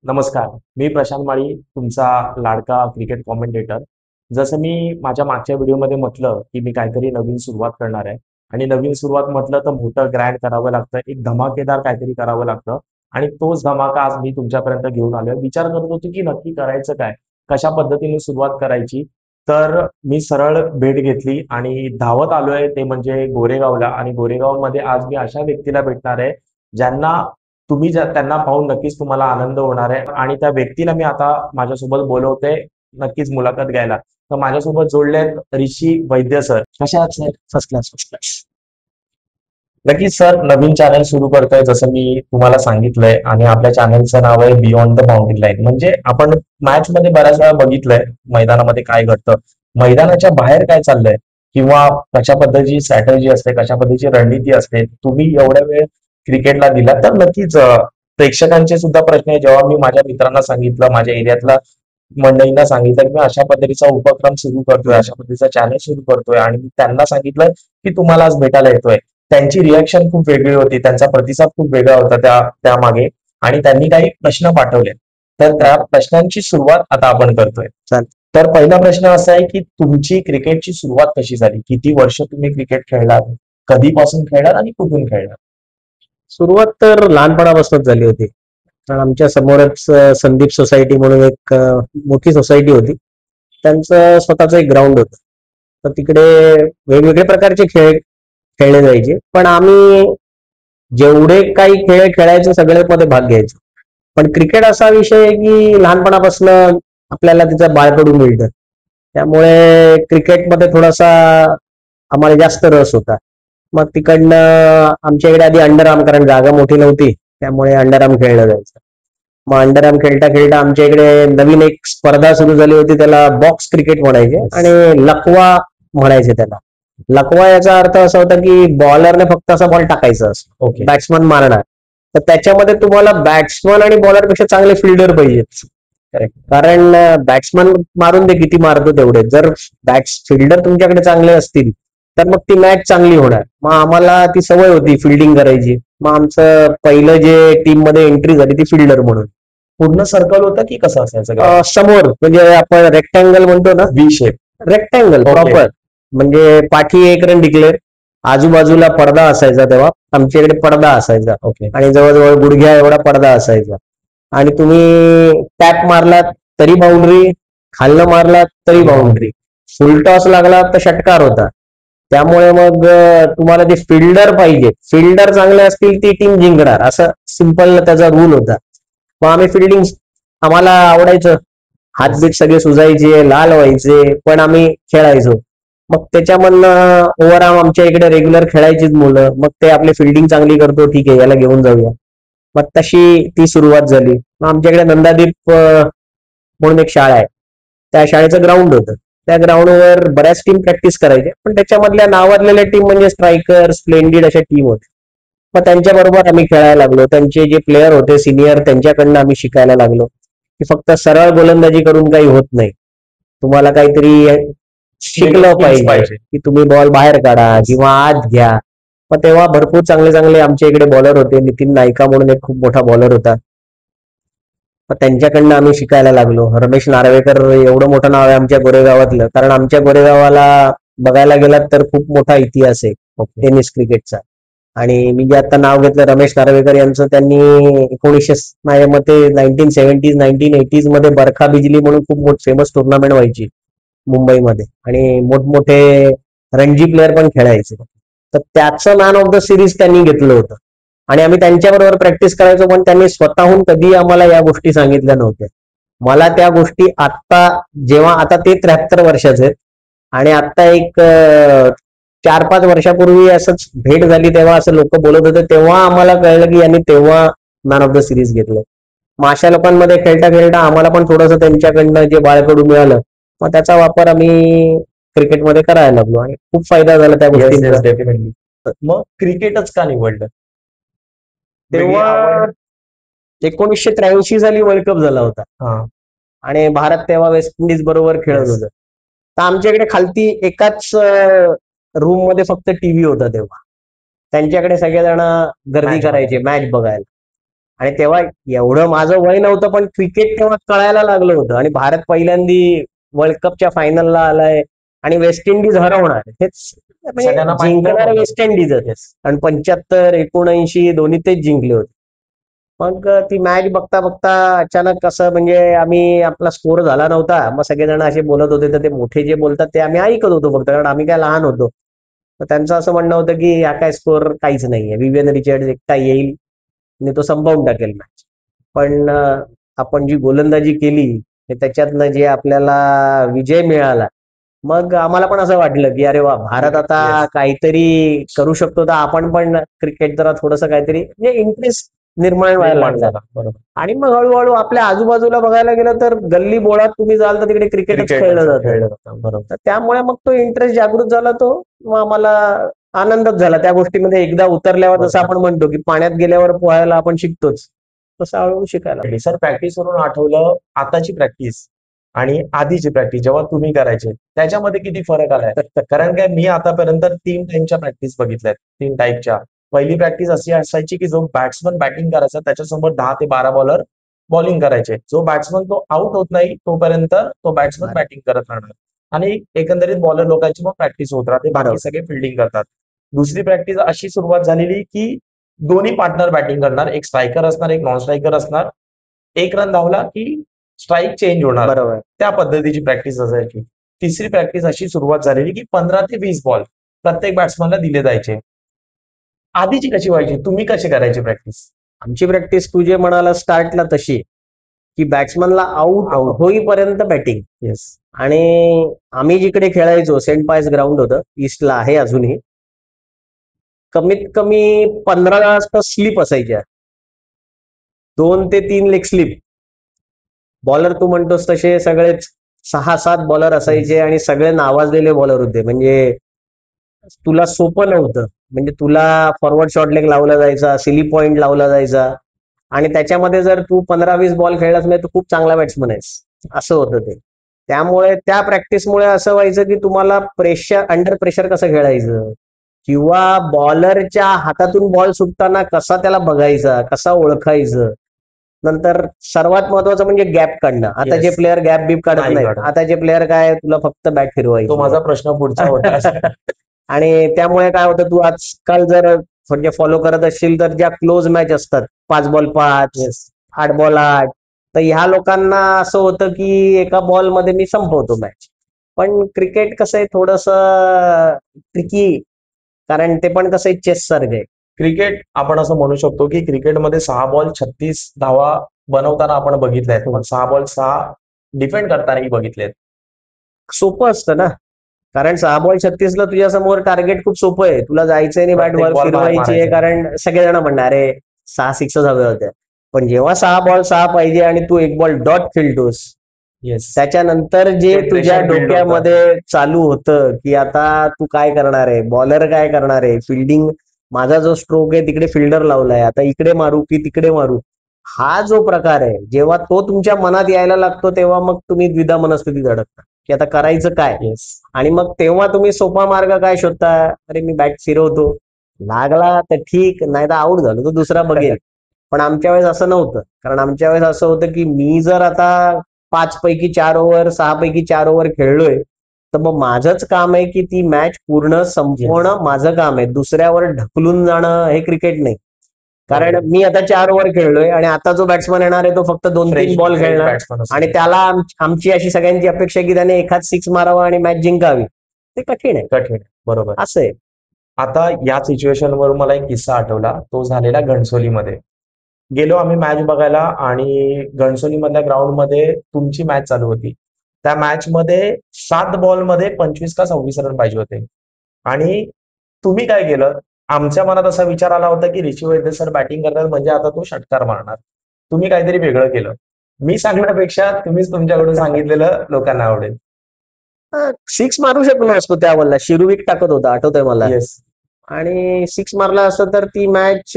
नमस्कार. मी प्रशांत माळी, तुमचा लाडका क्रिकेट कॉमेंटेटर. जसं मी माझ्या मागच्या व्हिडिओमध्ये म्हटलं, की मी काहीतरी नवीन सुरुवात करणार आहे आणि नवीन सुरुवात म्हटलं तर मोठं ग्रँड करावं लागतं. एक धमाकेदार काहीतरी करावं लागतं आणि तोच धमाका आज मी तुमच्यापर्यंत घेऊन आलोय. विचार करत होतो, की नक्की करायचं काय? कशा पद्धतीने सुरुवात करायची? तर मी सरळ भेट घेतली आणि धावत आलोय ते म्हणजे गोरेगावला आणि गोरेगावमध्ये आज मी अशा व्यक्तीला भेटणार आहे, ज्यांना त्यांना पाहून नक्कीच तुम्हाला आनंद होणार आहे आणि त्या व्यक्तीला मी आता माझ्यासोबत बोलवते नक्कीच मुलाखत घ्यायला. तर माझ्यासोबत जोडलेत ऋषी वैद्य सर. कशा आहात sir? First class first class. नक्कीच सर, नवीन चॅनल सुरू करतोय जसं मी तुम्हाला सांगितलंय आणि आपल्या चॅनलचं नाव आहे बियॉन्ड द बाउंड्री लाईन. म्हणजे आपण मॅच मध्ये बऱ्याच वेळा बघितलंय मैदानामध्ये काय घडतं, मैदानाच्या बाहेर काय चाललंय किंवा कशा पद्धतीची स्ट्रॅटेजी असते, कशा पद्धतीची रणनीती असते. तुम्ही एवढ्या वेळ क्रिकेटला दिला तर नक्कीच प्रेक्षकांचे सुद्धा प्रश्न आहे. जेव्हा मी माझ्या मित्रांना सांगितलं, माझ्या एरियातल्या मंडळींना सांगितलं की मी अशा पद्धतीचा उपक्रम सुरू करतोय, अशा पद्धतीचा चॅनल सुरू करतोय आणि मी त्यांना सांगितलं की तुम्हाला आज भेटायला येतोय, त्यांची रिॲक्शन खूप वेगळी होती, त्यांचा प्रतिसाद खूप वेगळा होता त्यामागे आणि त्यांनी काही प्रश्न पाठवले. तर त्या प्रश्नांची सुरुवात आता आपण करतोय. चालेल. तर पहिला प्रश्न असा आहे की तुमची क्रिकेटची सुरुवात कशी झाली? किती वर्ष तुम्ही क्रिकेट खेळलात? कधीपासून खेळलात आणि कुठून खेळलात? सुरुवात तर लहानपणापासूनच झाली होती. कारण आमच्या समोरच संदीप सोसायटी म्हणून एक मोठी सोसायटी होती. त्यांचं स्वतःचं एक ग्राउंड होतं. तर तिकडे वेगवेगळे प्रकारचे खेळ खेळले जायचे. पण आम्ही जेवढे काही खेळ खेळायचो सगळ्यामध्ये भाग घ्यायचो. पण क्रिकेट असा विषय आहे की लहानपणापासून आपल्याला तिचं बाळकडून मिळतं. त्यामुळे क्रिकेटमध्ये थोडासा आम्हाला जास्त रस होता. मग तिकडनं आमच्या इकडे आधी अंडरआर्म, कारण जागा मोठी नव्हती त्यामुळे अंडरआर्म खेळलं जायचं. मग अंडरआर्म खेळता खेळता आमच्या इकडे नवीन एक स्पर्धा सुरू झाली होती, त्याला बॉक्स क्रिकेट म्हणायचे आणि लकवा म्हणायचे त्याला. लकवा याचा अर्थ असा होता की बॉलरने फक्त असा बॉल टाकायचा असतो, ओके. बॅट्समन मारणार. तर त्याच्यामध्ये तुम्हाला बॅट्समन आणि बॉलरपेक्षा चांगले फिल्डर पाहिजेत. करेक्ट. कारण बॅट्समन मारून दे किती मारतो तेवढे, जर फिल्डर तुमच्याकडे चांगले असतील तर मग ती मॅच चांगली होणार. मग आम्हाला ती सवय होती फिल्डिंग करायची. मग आमचं पहिलं जे टीम मध्ये एंट्री झाली ती फिल्डर म्हणून. पूर्ण सर्कल होतं की कसं असायचं समोर म्हणजे आपण रेक्टँगल म्हणतो ना, बी शेप? Rectangle Okay. प्रॉपर. म्हणजे पाठी एक रन डिक्लेअर, आजूबाजूला पडदा असायचा, तेव्हा आमच्याकडे पडदा असायचा ओके. आणि जवळजवळ गुडघ्या एवढा पडदा असायचा. आणि तुम्ही टॅप मारलात तरी बाउंड्री, खाल्लं मारलात तरी बाउंड्री, फुल टॉस लागला तर षटकार होता. त्यामुळे मग तुम्हाला जे फिल्डर पाहिजे, फिल्डर चांगले असतील ती टीम जिंकणार, असं सिंपल त्याचा रूल होता. मग आम्ही फिल्डिंग आम्हाला आवडायचं. हातबीट सगळे सुजायचे, लाल व्हायचे, पण आम्ही खेळायचो. मग त्याच्यामधनं ओव्हरआर्म आमच्या इकडे रेग्युलर खेळायचीच मुलं. मग ते आपली फिल्डिंग चांगली करतो, ठीक आहे याला घेऊन जाऊया. मग तशी ती सुरुवात झाली. मग आमच्याकडे नंदादीप म्हणून एक शाळा आहे, त्या शाळेचं ग्राउंड होतं. त्या ग्राउंडवर बऱ्याच टीम प्रॅक्टिस करायच्या, पण त्याच्यामधल्या नावाजलेल्या टीम म्हणजे स्ट्रायकर, स्प्लेंडिड अशा टीम होत्या. मग त्यांच्याबरोबर आम्ही खेळायला लागलो. त्यांचे जे प्लेयर होते सिनियर, त्यांच्याकडनं आम्ही शिकायला लागलो की फक्त सरळ गोलंदाजी करून काही होत नाही, तुम्हाला काहीतरी शिकलं पाहिजे की तुम्ही बॉल बाहेर काढा किंवा आत घ्या. मग तेव्हा भरपूर चांगले चांगले आमच्या इकडे बॉलर होते. नितीन नायका म्हणून एक खूप मोठा बॉलर होता. मग त्यांच्याकडनं आम्ही शिकायला लागलो. रमेश नार्वेकर एवढं मोठं नाव आहे आमच्या गोरेगावातलं, कारण आमच्या गोरेगावाला बघायला गेलात तर खूप मोठा इतिहास आहे टेनिस क्रिकेटचा. आणि मी जे आता नाव घेतलं रमेश नार्वेकर यांचं, त्यांनी 1900 माझ्या मते 1970s 1980s मध्ये बरखा बिजली म्हणून खूप मोठी फेमस टुर्नामेंट व्हायची मुंबईमध्ये आणि मोठमोठे रणजी प्लेयर पण खेळायचे. तर त्याचं मॅन ऑफ द सिरीज त्यांनी घेतलं होतं आणि आम्ही त्यांच्याबरोबर प्रॅक्टिस करायचो. पण त्यांनी स्वतःहून कधी आम्हाला या गोष्टी सांगितल्या नव्हत्या. मला त्या गोष्टी आता, जेव्हा आता ते 73 वर्षाचे आहेत आणि आता एक 4-5 वर्षापूर्वी असंच भेट झाली तेव्हा असं लोक बोलत होते, तेव्हा आम्हाला कळलं की यांनी तेव्हा मॅन ऑफ द सिरीज घेतलं. मग अशा लोकांमध्ये खेळता खेळता आम्हाला पण थोडंसं त्यांच्याकडनं जे बाळकडून मिळालं, मग त्याचा वापर आम्ही क्रिकेटमध्ये करायला लागलो आणि खूप फायदा झाला त्या गोष्टींचा. डेफिनेटली. मग क्रिकेटच का निवडलं? तेव्हा 1983 साली वर्ल्ड कप झाला होता हा. आणि भारत तेव्हा वेस्ट इंडिज बरोबर खेळत होतं. तर आमच्याकडे खालती एकाच रूम मध्ये फक्त टीव्ही होता तेव्हा. त्यांच्याकडे सगळेजण गर्दी Match करायचे मॅच बघायला. आणि तेव्हा एवढं माझं वय नव्हतं, पण क्रिकेट तेव्हा कळायला लागलं होतं. आणि भारत पहिल्यांदी वर्ल्ड कपच्या फायनलला आलाय आणि वेस्ट इंडिज हरवणार, हेच म्हणजे सगळ्यांना माहित जिंकणार नव्हतं. वेस्ट इंडिजच. येस. आणि 75 79 दोन्ही तेच जिंकले होते. मग ती मॅच बघता बघता अचानक कसं म्हणजे आम्ही, आपला स्कोर झाला नव्हता, मग सगळेजण असे बोलत होते, तर ते मोठे जे बोलतात ते आम्ही ऐकत होतो फक्त, कारण आम्ही काय लहान होतो. तर त्यांचं असं म्हणणं होतं की हा काय स्कोर काहीच नाहीये, विवियन रिचर्ड्स एकटा येईल आणि तो संपवून टाकेल मॅच. पण आपण जी गोलंदाजी केली त्याच्यातनं जे आपल्याला विजय मिळाला, मग आम्हाला पण असं वाटलं की अरे वा, भारत आता येस. काहीतरी करू शकतो, तर आपण पण क्रिकेट जरा थोडंसं काहीतरी म्हणजे इंटरेस्ट निर्माण व्हायला निर्माण लागला. झाला. बरोबर. आणि मग हळूहळू आपल्या आजूबाजूला बघायला गेलं तर गल्ली बोळात तुम्ही जाल तर तिकडे क्रिकेटच खेळलं क्रिकेट जातं. खेळलं जातं. बरोबर. तर त्यामुळे मग तो इंटरेस्ट जागृत झाला, तो मग आम्हाला आनंदच झाला त्या गोष्टीमध्ये. एकदा उतरल्यावर जसं बरोबर. आपण म्हणतो की पाण्यात गेल्यावर पोहायला आपण शिकतोच, तसं हळूहळू शिकायला. सर, प्रॅक्टिसवरून आठवलं, आताची प्रॅक्टिस आणि आधीची प्रॅक्टिस जेव्हा तुम्ही करायचे त्याच्यामध्ये किती फरक आलाय? कारण काय, मी आतापर्यंत 3 टाईमच्या प्रॅक्टिस बघितल्यात, 3 टाईपच्या. पहिली प्रॅक्टिस अशी असायची की जो बॅट्समन बॅटिंग करायचा त्याच्यासमोर 10 ते 12 बॉलर बॉलिंग करायचे. जो बॅट्समन तो आउट होत नाही तोपर्यंत तो बॅट्समन बॅटिंग करत राहणार आणि एकंदरीत बॉलर लोकांची मग प्रॅक्टिस होत राहते, बाकी बरोबर. सगळे फिल्डिंग करतात. दुसरी प्रॅक्टिस अशी सुरुवात झालेली की दोन्ही पार्टनर बॅटिंग करणार, एक स्ट्रायकर असणार, एक नॉन स्ट्रायकर असणार. 1 रन धावला की स्ट्राईक चेंज होणार. बरोबर. त्या पद्धतीची प्रॅक्टिस असायची. तिसरी प्रॅक्टिस अशी सुरुवात झालेली की 15 ते 20 बॉल प्रत्येक बॅट्समनला दिले जायचे. आधीची कशी व्हायची? तुम्ही कशी करायची प्रॅक्टिस? आमची प्रॅक्टिस तू जे म्हणाला स्टार्टला तशी, की बॅट्समनला आउट Out. होईपर्यंत बॅटिंग. येस. आणि आम्ही जिकडे खेळायचो, सेंट पायस ग्राउंड होतं, ईस्टला आहे अजूनही, कमीत कमी 15 स्लिप असायच्या, 2 ते 3 लेग स्लिप. बॉलर तू म्हणतोस तसे सगळेच 6-7 बॉलर असायचे आणि सगळे नावाजलेले बॉलर होते. म्हणजे तुला सोपं नव्हतं. म्हणजे तुला फॉरवर्ड शॉट लेग लावला जायचा, सिली पॉइंट लावला जायचा, आणि त्याच्यामध्ये जर तू 15-20 बॉल खेळलास नाही तर खूप चांगला बॅट्समन आहेस, असं होतं ते. त्यामुळे त्या प्रॅक्टिसमुळे असं व्हायचं की तुम्हाला प्रेशर, अंडर प्रेशर कसं खेळायचं, किंवा बॉलरच्या हातातून बॉल सुटताना कसा त्याला बघायचा, कसा ओळखायचं. नंतर सर्वात महत्वाचं म्हणजे गॅप काढणं. आता जे येस. प्लेअर गॅप बीप काढत नाही नाहीत, काढत. आताचे प्लेअर काय, तुला फक्त बॅट तो फिरवायची. माझा प्रश्न पुढचा होता. आणि त्यामुळे काय होतं, तू आजकाल जर म्हणजे फॉलो करत असशील तर ज्या क्लोज मॅच असतात, 5 बॉल 5, येस. 8 बॉल 8, तर ह्या लोकांना असं होतं की एका बॉल मध्ये मी संपवतो मॅच. पण क्रिकेट कसं आहे, थोडस ट्रिकी, कारण ते पण कसं आहे, चेस सारखं आहे. क्रिकेट आपण असं म्हणू शकतो की क्रिकेटमध्ये 6 बॉल 36 धावा बनवताना आपण बघितल्यात, पण 6 बॉल 6 डिफेंड करतानाही बघितलेत. सोपं असतं ना, कारण 6 बॉल 36 ला तुझ्या समोर टार्गेट खूप सोपं आहे. तुला जायचंय आणि बॅट प्रत्येक वर बॉल बाहेर फिरवायची आहे, मारायचा. कारण सगळेजण म्हणणार अरे 6 सिक्स हव्या होत्या. पण जेव्हा 6 बॉल 6 पाहिजे आणि तू 1 बॉल डॉट खेळतोस, येस. त्याच्यानंतर जे ते तुझ्या प्रेशर बिल्ड होतं. डोक्यामध्ये चालू होतं की आता तू काय करणार आहे, बॉलर काय करणार आहे, फिल्डिंग, माझा जो स्ट्रोक आहे तिकडे फिल्डर लावलाय, आता इकडे मारू की तिकडे मारू, हा जो प्रकार आहे, जेव्हा तो तुमच्या मनात यायला लागतो तेव्हा मग तुम्ही द्विधा मनस्थितीत अडकता की आता करायचं काय. येस. आणि मग तेव्हा तुम्ही सोपा मार्ग काय शोधता, अरे मी बॅट फिरवतो, लागला तर ठीक, नाही तर आउट झालो तर दुसरा बघेल. पण आमच्या वेळेस असं नव्हतं, कारण आमच्या वेळेस असं होतं की मी जर आता 5 पैकी 4 ओव्हर 6 पैकी 4 ओव्हर खेळलोय, तर मग माझंच काम आहे की ती मॅच पूर्ण संपवणं माझं काम आहे. दुसऱ्यावर ढकलून जाणं हे क्रिकेट नाही. कारण बरोबर. मी आता 4 ओव्हर खेळलोय आणि आता जो बॅट्समन येणार आहे तो फक्त 2-3 फ्रेश बॉल फ्रेश खेळणार, बॅट्समन असतो. आणि त्याला आमची अशी सगळ्यांची अपेक्षा आहे की त्याने एखाद 6 मारावा आणि मॅच जिंकावी. ते कठीण आहे. कठीण. बरोबर. असं आहे. आता या सिच्युएशन वरून मला एक किस्सा आठवला, तो झालेला घणसोलीमध्ये. गेलो आम्ही मॅच बघायला आणि घणसोली मधल्या ग्राउंड मध्ये तुमची मॅच चालू होती. त्या मॅच मध्ये 7 बॉलमध्ये 25 का 26 रन पाहिजे होते. आणि तुम्ही काय केलं? आमच्या मनात असा विचार आला होता की ऋषी वैद्य सर बॅटिंग करतात म्हणजे आता तो षटकार मारणार. तुम्ही काहीतरी वेगळं केलं. मी सांगण्यापेक्षा तुम्हीच तुमच्याकडून सांगितलेलं लोकांना आवडेल. 6 मारू शकलो असतो त्या बॉलला, शिरुविक टाकत होता, आठवतंय मला. येस. आणि 6 मारला असतं तर ती मॅच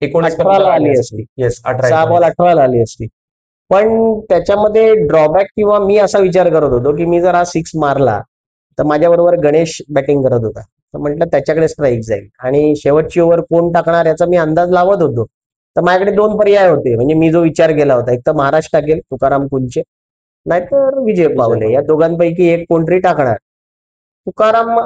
19 का 18ला आली असती. असती. येस. 6 बॉल 18-19. 18ला आली असती. पण त्याच्यामध्ये ड्रॉबॅक, किंवा मी असा विचार करत होतो की मी जर हा 6 मारला तर माझ्या बरोबर गणेश बॅटिंग करत होता, तर म्हटलं त्याच्याकडे स्ट्राईक जाईल आणि शेवटची ओव्हर कोण टाकणार याचा मी अंदाज लावत होतो. तर माझ्याकडे 2 पर्याय होते. म्हणजे मी जो विचार केला होता, एक तर महाराज टाकेल तुकाराम कुंचे, नाहीतर विजय पावले. या दोघांपैकी एक कोणतरी टाकणार. तुकाराम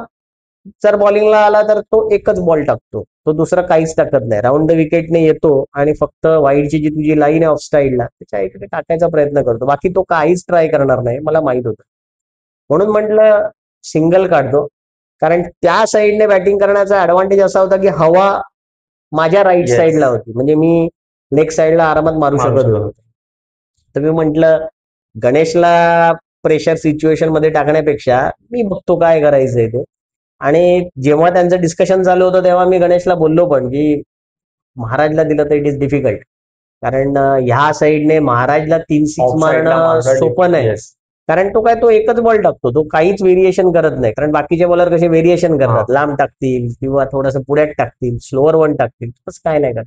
जर बॉलिंगला आला तर तो एकच बॉल टाकतो, तो दुसरं काहीच टाकत नाही. राऊंड द विकेटने येतो आणि फक्त वाईडची जी तुझी लाईन आहे ऑफ साईडला त्याच्या इकडे टाकायचा प्रयत्न करतो. बाकी तो काहीच ट्राय करणार नाही, मला माहित होतं. म्हणून म्हटलं सिंगल काढतो. कारण त्या साईडने बॅटिंग करण्याचा ऍडव्हान्टेज असा होता की हवा माझ्या राईट Yes. साईडला होती, म्हणजे मी लेग साईडला आरामात मारू मारू शकत शकत होतो. होते. तर मी म्हंटल गणेशला प्रेशर सिच्युएशन मध्ये टाकण्यापेक्षा मी बघतो काय करायचंय ते. आणि जेव्हा त्यांचं डिस्कशन चालू होतं तेव्हा मी गणेशला बोललो पण की महाराजला दिलं तर इट इज डिफिकल्ट. कारण ह्या साईडने महाराजला 3 6 Off side ला मारणं मारणं सोपं नाही. Yes. कारण तो एकच बॉल टाकतो, तो काहीच व्हेरिएशन करत नाही. कारण बाकीचे बॉलर कसे व्हेरिएशन करतात, लांब टाकतील किंवा थोडंसं पुढ्यात टाकतील, स्लोअर वन टाकतील, तसं काय नाही करत.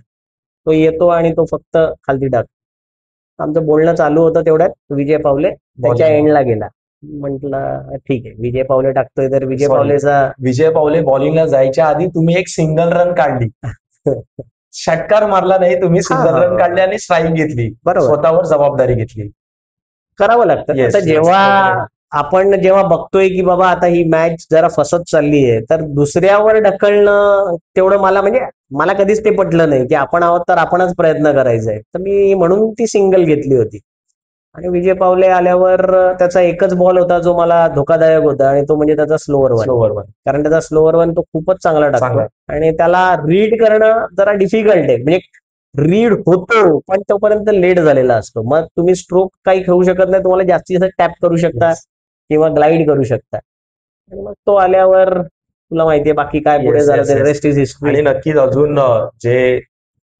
तो येतो आणि तो फक्त खालती टाकतो. आमचं बोलणं चालू होतं तेवढ्यात विजय पावले त्याच्या Bowling. एंडला गेला. म्हटलं ठीक आहे, विजय पावले टाकतोय तर विजय Sorry. पावलेचा विजय पावले बॉलिंगला जायच्या आधी तुम्ही एक सिंगल रन काढली, षटकार मारला नाही, तुम्ही सिंगल हा. रन काढले आणि स्ट्राईक घेतली, बरोबर. स्वतःवर जबाबदारी घेतली. करावं लागतं. Yes, आता yes, जेव्हा definitely. आपण बघतोय की बाबा आता ही मॅच जरा फसत चालली आहे, तर दुसऱ्यावर ढकलणं तेवढं मला कधीच ते पटलं नाही की आपण आहोत तर आपणच प्रयत्न करायचा आहे. तर मी म्हणून ती सिंगल घेतली होती. आणि विजय पावले आल्यावर त्याचा एकच बॉल होता जो मला धोकादायक होता आणि तो म्हणजे त्याचा स्लोअर वन. Slower one. कारण त्याचा स्लोअर वन तो खूपच चांगला टाकतो चांगला. आणि त्याला रीड करणं जरा डिफिकल्ट आहे. म्हणजे रीड होतो पण तोपर्यंत लेट झालेला असतो. मग तुम्ही स्ट्रोक काही खेळू शकत नाही, तुम्हाला जास्तीत जास्त टॅप करू शकता Yes. किंवा ग्लाईड करू शकता. आणि मग तो आल्यावर तुला माहितीये बाकी काय पुढे Yes, झालं yes, ते yes. Rest is history. आणि नक्कीच अजून जे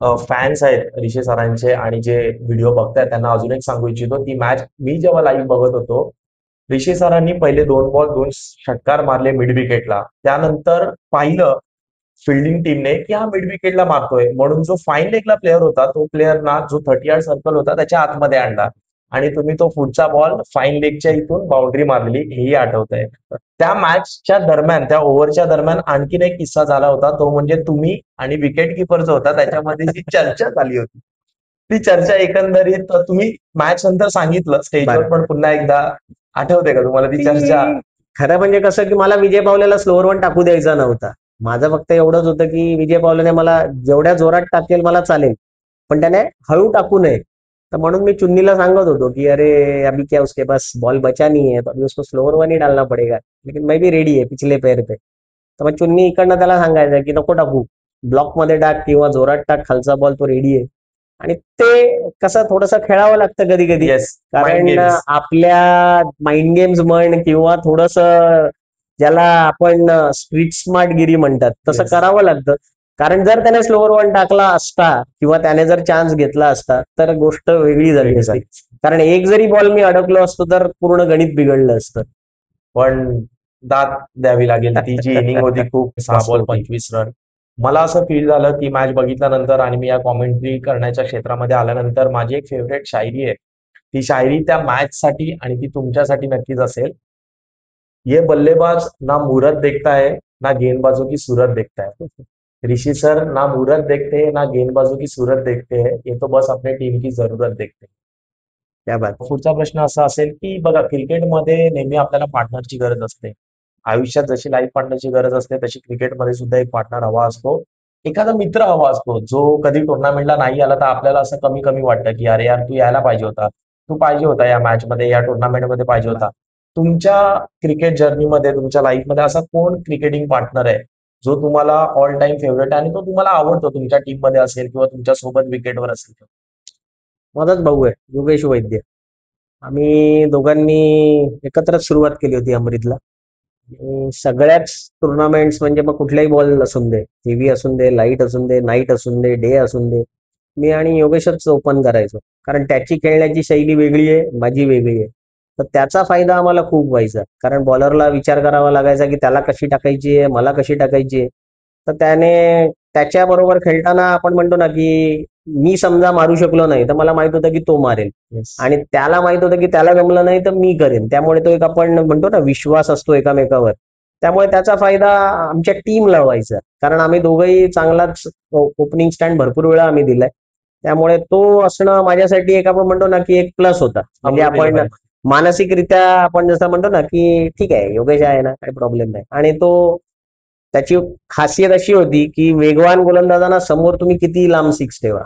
फॅन्स आहेत ऋषी सरांचे आणि जे व्हिडिओ बघतायत त्यांना अजून एक सांगू इच्छितो, ती मॅच मी जेव्हा लाईव्ह बघत होतो, ऋषी सरांनी पहिले 2 बॉल 2 षटकार मारले मिड विकेटला. त्यानंतर पाहिलं फिल्डिंग टीमने की हा मिड विकेटला मारतोय, म्हणून जो फाईन लेगला प्लेअर होता तो प्लेअर ना जो 30 यार्ड सर्कल होता त्याच्या आतमध्ये आणला आणि तुम्ही तो पुढचा बॉल फाईन लेगच्या इथून बाउंड्री मारली, हेही आठवतंय. त्या मॅचच्या दरम्यान, त्या ओव्हरच्या दरम्यान आणखीन एक किस्सा झाला होता, तो म्हणजे तुम्ही आणि विकेट किपर जो होता त्याच्यामध्ये जी चर्चा झाली होती, ती चर्चा एकंदरीत तुम्ही मॅच नंतर सांगितलं स्टेजवर, पण पुन्हा एकदा आठवते का तुम्हाला ती चर्चा? खरं म्हणजे कसं की मला विजय पावलेला स्लोअर वन टाकू द्यायचा नव्हता. माझं फक्त एवढंच होतं की विजय पावलेने मला जेवढ्या जोरात टाकेल मला चालेल, पण त्याने हळू टाकू नये. तर म्हणून मी चुन्नीला सांगत होतो की अरे अभी क्या उसके पास बॉल बचा नहीं है तो अभी उसको स्लोअर वन ही डालना पडेगा, लेकिन मैं भी रेडी है पिछले पैर पे. तर मग चुन्नी इकडनं त्याला सांगायचं की नको टाकू, ब्लॉक मध्ये टाक किंवा जोरात टाक, खालचा बॉल तो रेडी आहे. आणि ते कसं थोडंसं खेळावं लागतं कधी कधी. येस, कारण आपल्या माइंड गेम्स म्हण किंवा थोडस ज्याला आपण स्ट्रीट स्मार्ट गिरी म्हणतात तसं Yes. करावं लागतं. कारण जर त्याने स्लोअर वन टाकला असता किंवा त्याने जर चान्स घेतला असता तर गोष्ट वेगळी झाली असती. कारण एक जरी बॉल मी अडकलो असतो तर पूर्ण गणित बिघडलं असतं. पण दाद द्यावी लागेल, ती जी इनिंग होती खूप 6 बॉल 25 रन. मला असं फील झालं ती मॅच बघितल्यानंतर आणि मी या कॉमेंट्री करण्याच्या क्षेत्रामध्ये आल्यानंतर माझी एक फेवरेट शायरी आहे. ती शायरी त्या मॅच साठी आणि ती तुमच्यासाठी नक्कीच असेल. ये बल्लेबाज ना मुहूर्त देखता है ना गेंदबाजों की सूरत देखता है. ऋषी सर ना मुहूर्त देखते हैं ना गेंदबाजों की सूरत देखते हैं, ये तो बस अपने टीम की जरूरत देखते हैं. त्या बात पुढचा प्रश्न असा असेल की बघा क्रिकेटमध्ये नेहमी आपल्याला पार्टनरची गरज असते. आयुष्यात जशी लाईफ पार्टनरची गरज असते तशी क्रिकेटमध्ये सुद्धा एक पार्टनर हवा असतो. एखादा मित्र हवा असतो जो कधी टुर्नामेंटला नाही आला तर आपल्याला असं कमी कमी वाटतं की अरे यार तू यायला पाहिजे होता, तू पाहिजे होता या मॅच मध्ये, या टुर्नामेंटमध्ये पाहिजे होता. तुमच्या क्रिकेट जर्नीमध्ये, तुमच्या लाईफमध्ये असा कोण क्रिकेटिंग पार्टनर आहे जो तुम्हाला ऑल टाइम फेवरेट आहे आणि तो तुम्हाला आवडतो, तुमच्या टीम मध्ये असेल किंवा तुमच्या सोबत विकेटवर असेल? माझाच भाऊ आहे योगेश वैद्य. आम्ही दोघांनी एकत्रच सुरुवात केली होती अमृतला. आणि सगळ्याच टुर्नामेंट्स म्हणजे मग कुठल्याही बॉल असून दे, टीव्ही असून दे, लाईट असून दे, नाईट असून दे, डे असून दे, मी आणि योगेशच ओपन करायचो. कारण त्याची खेळण्याची शैली वेगळी आहे, माझी वेगळी आहे. तर त्याचा फायदा आम्हाला खूप व्हायचा. कारण बॉलरला विचार करावा लागायचा की त्याला कशी टाकायची आहे, मला कशी टाकायची आहे. तर त्याने त्याच्याबरोबर खेळताना आपण म्हणतो ना की मी समजा मारू शकलो नाही तर मला माहित होतं की तो मारेल आणि त्याला माहित होतं की त्याला जमलं नाही तर मी करेन. त्यामुळे तो एक आपण म्हणतो ना विश्वास असतो एकामेकावर. त्यामुळे त्याचा फायदा आमच्या टीमला व्हायचा. कारण आम्ही दोघंही चांगलाच ओपनिंग स्टँड भरपूर वेळा आम्ही दिलाय. त्यामुळे तो असणं माझ्यासाठी एक आपण म्हणतो ना की एक प्लस होता. म्हणजे अप्रूव्ह आपण केलं पाहिजे. मानसिकरित्या आपण जसं म्हणतो ना की ठीक आहे योगेश आहे ना काही प्रॉब्लेम नाही. आणि तो त्याची खासियत अशी होती की वेगवान गोलंदाजांना समोर तुम्ही किती लांब सिक्स ठेवा,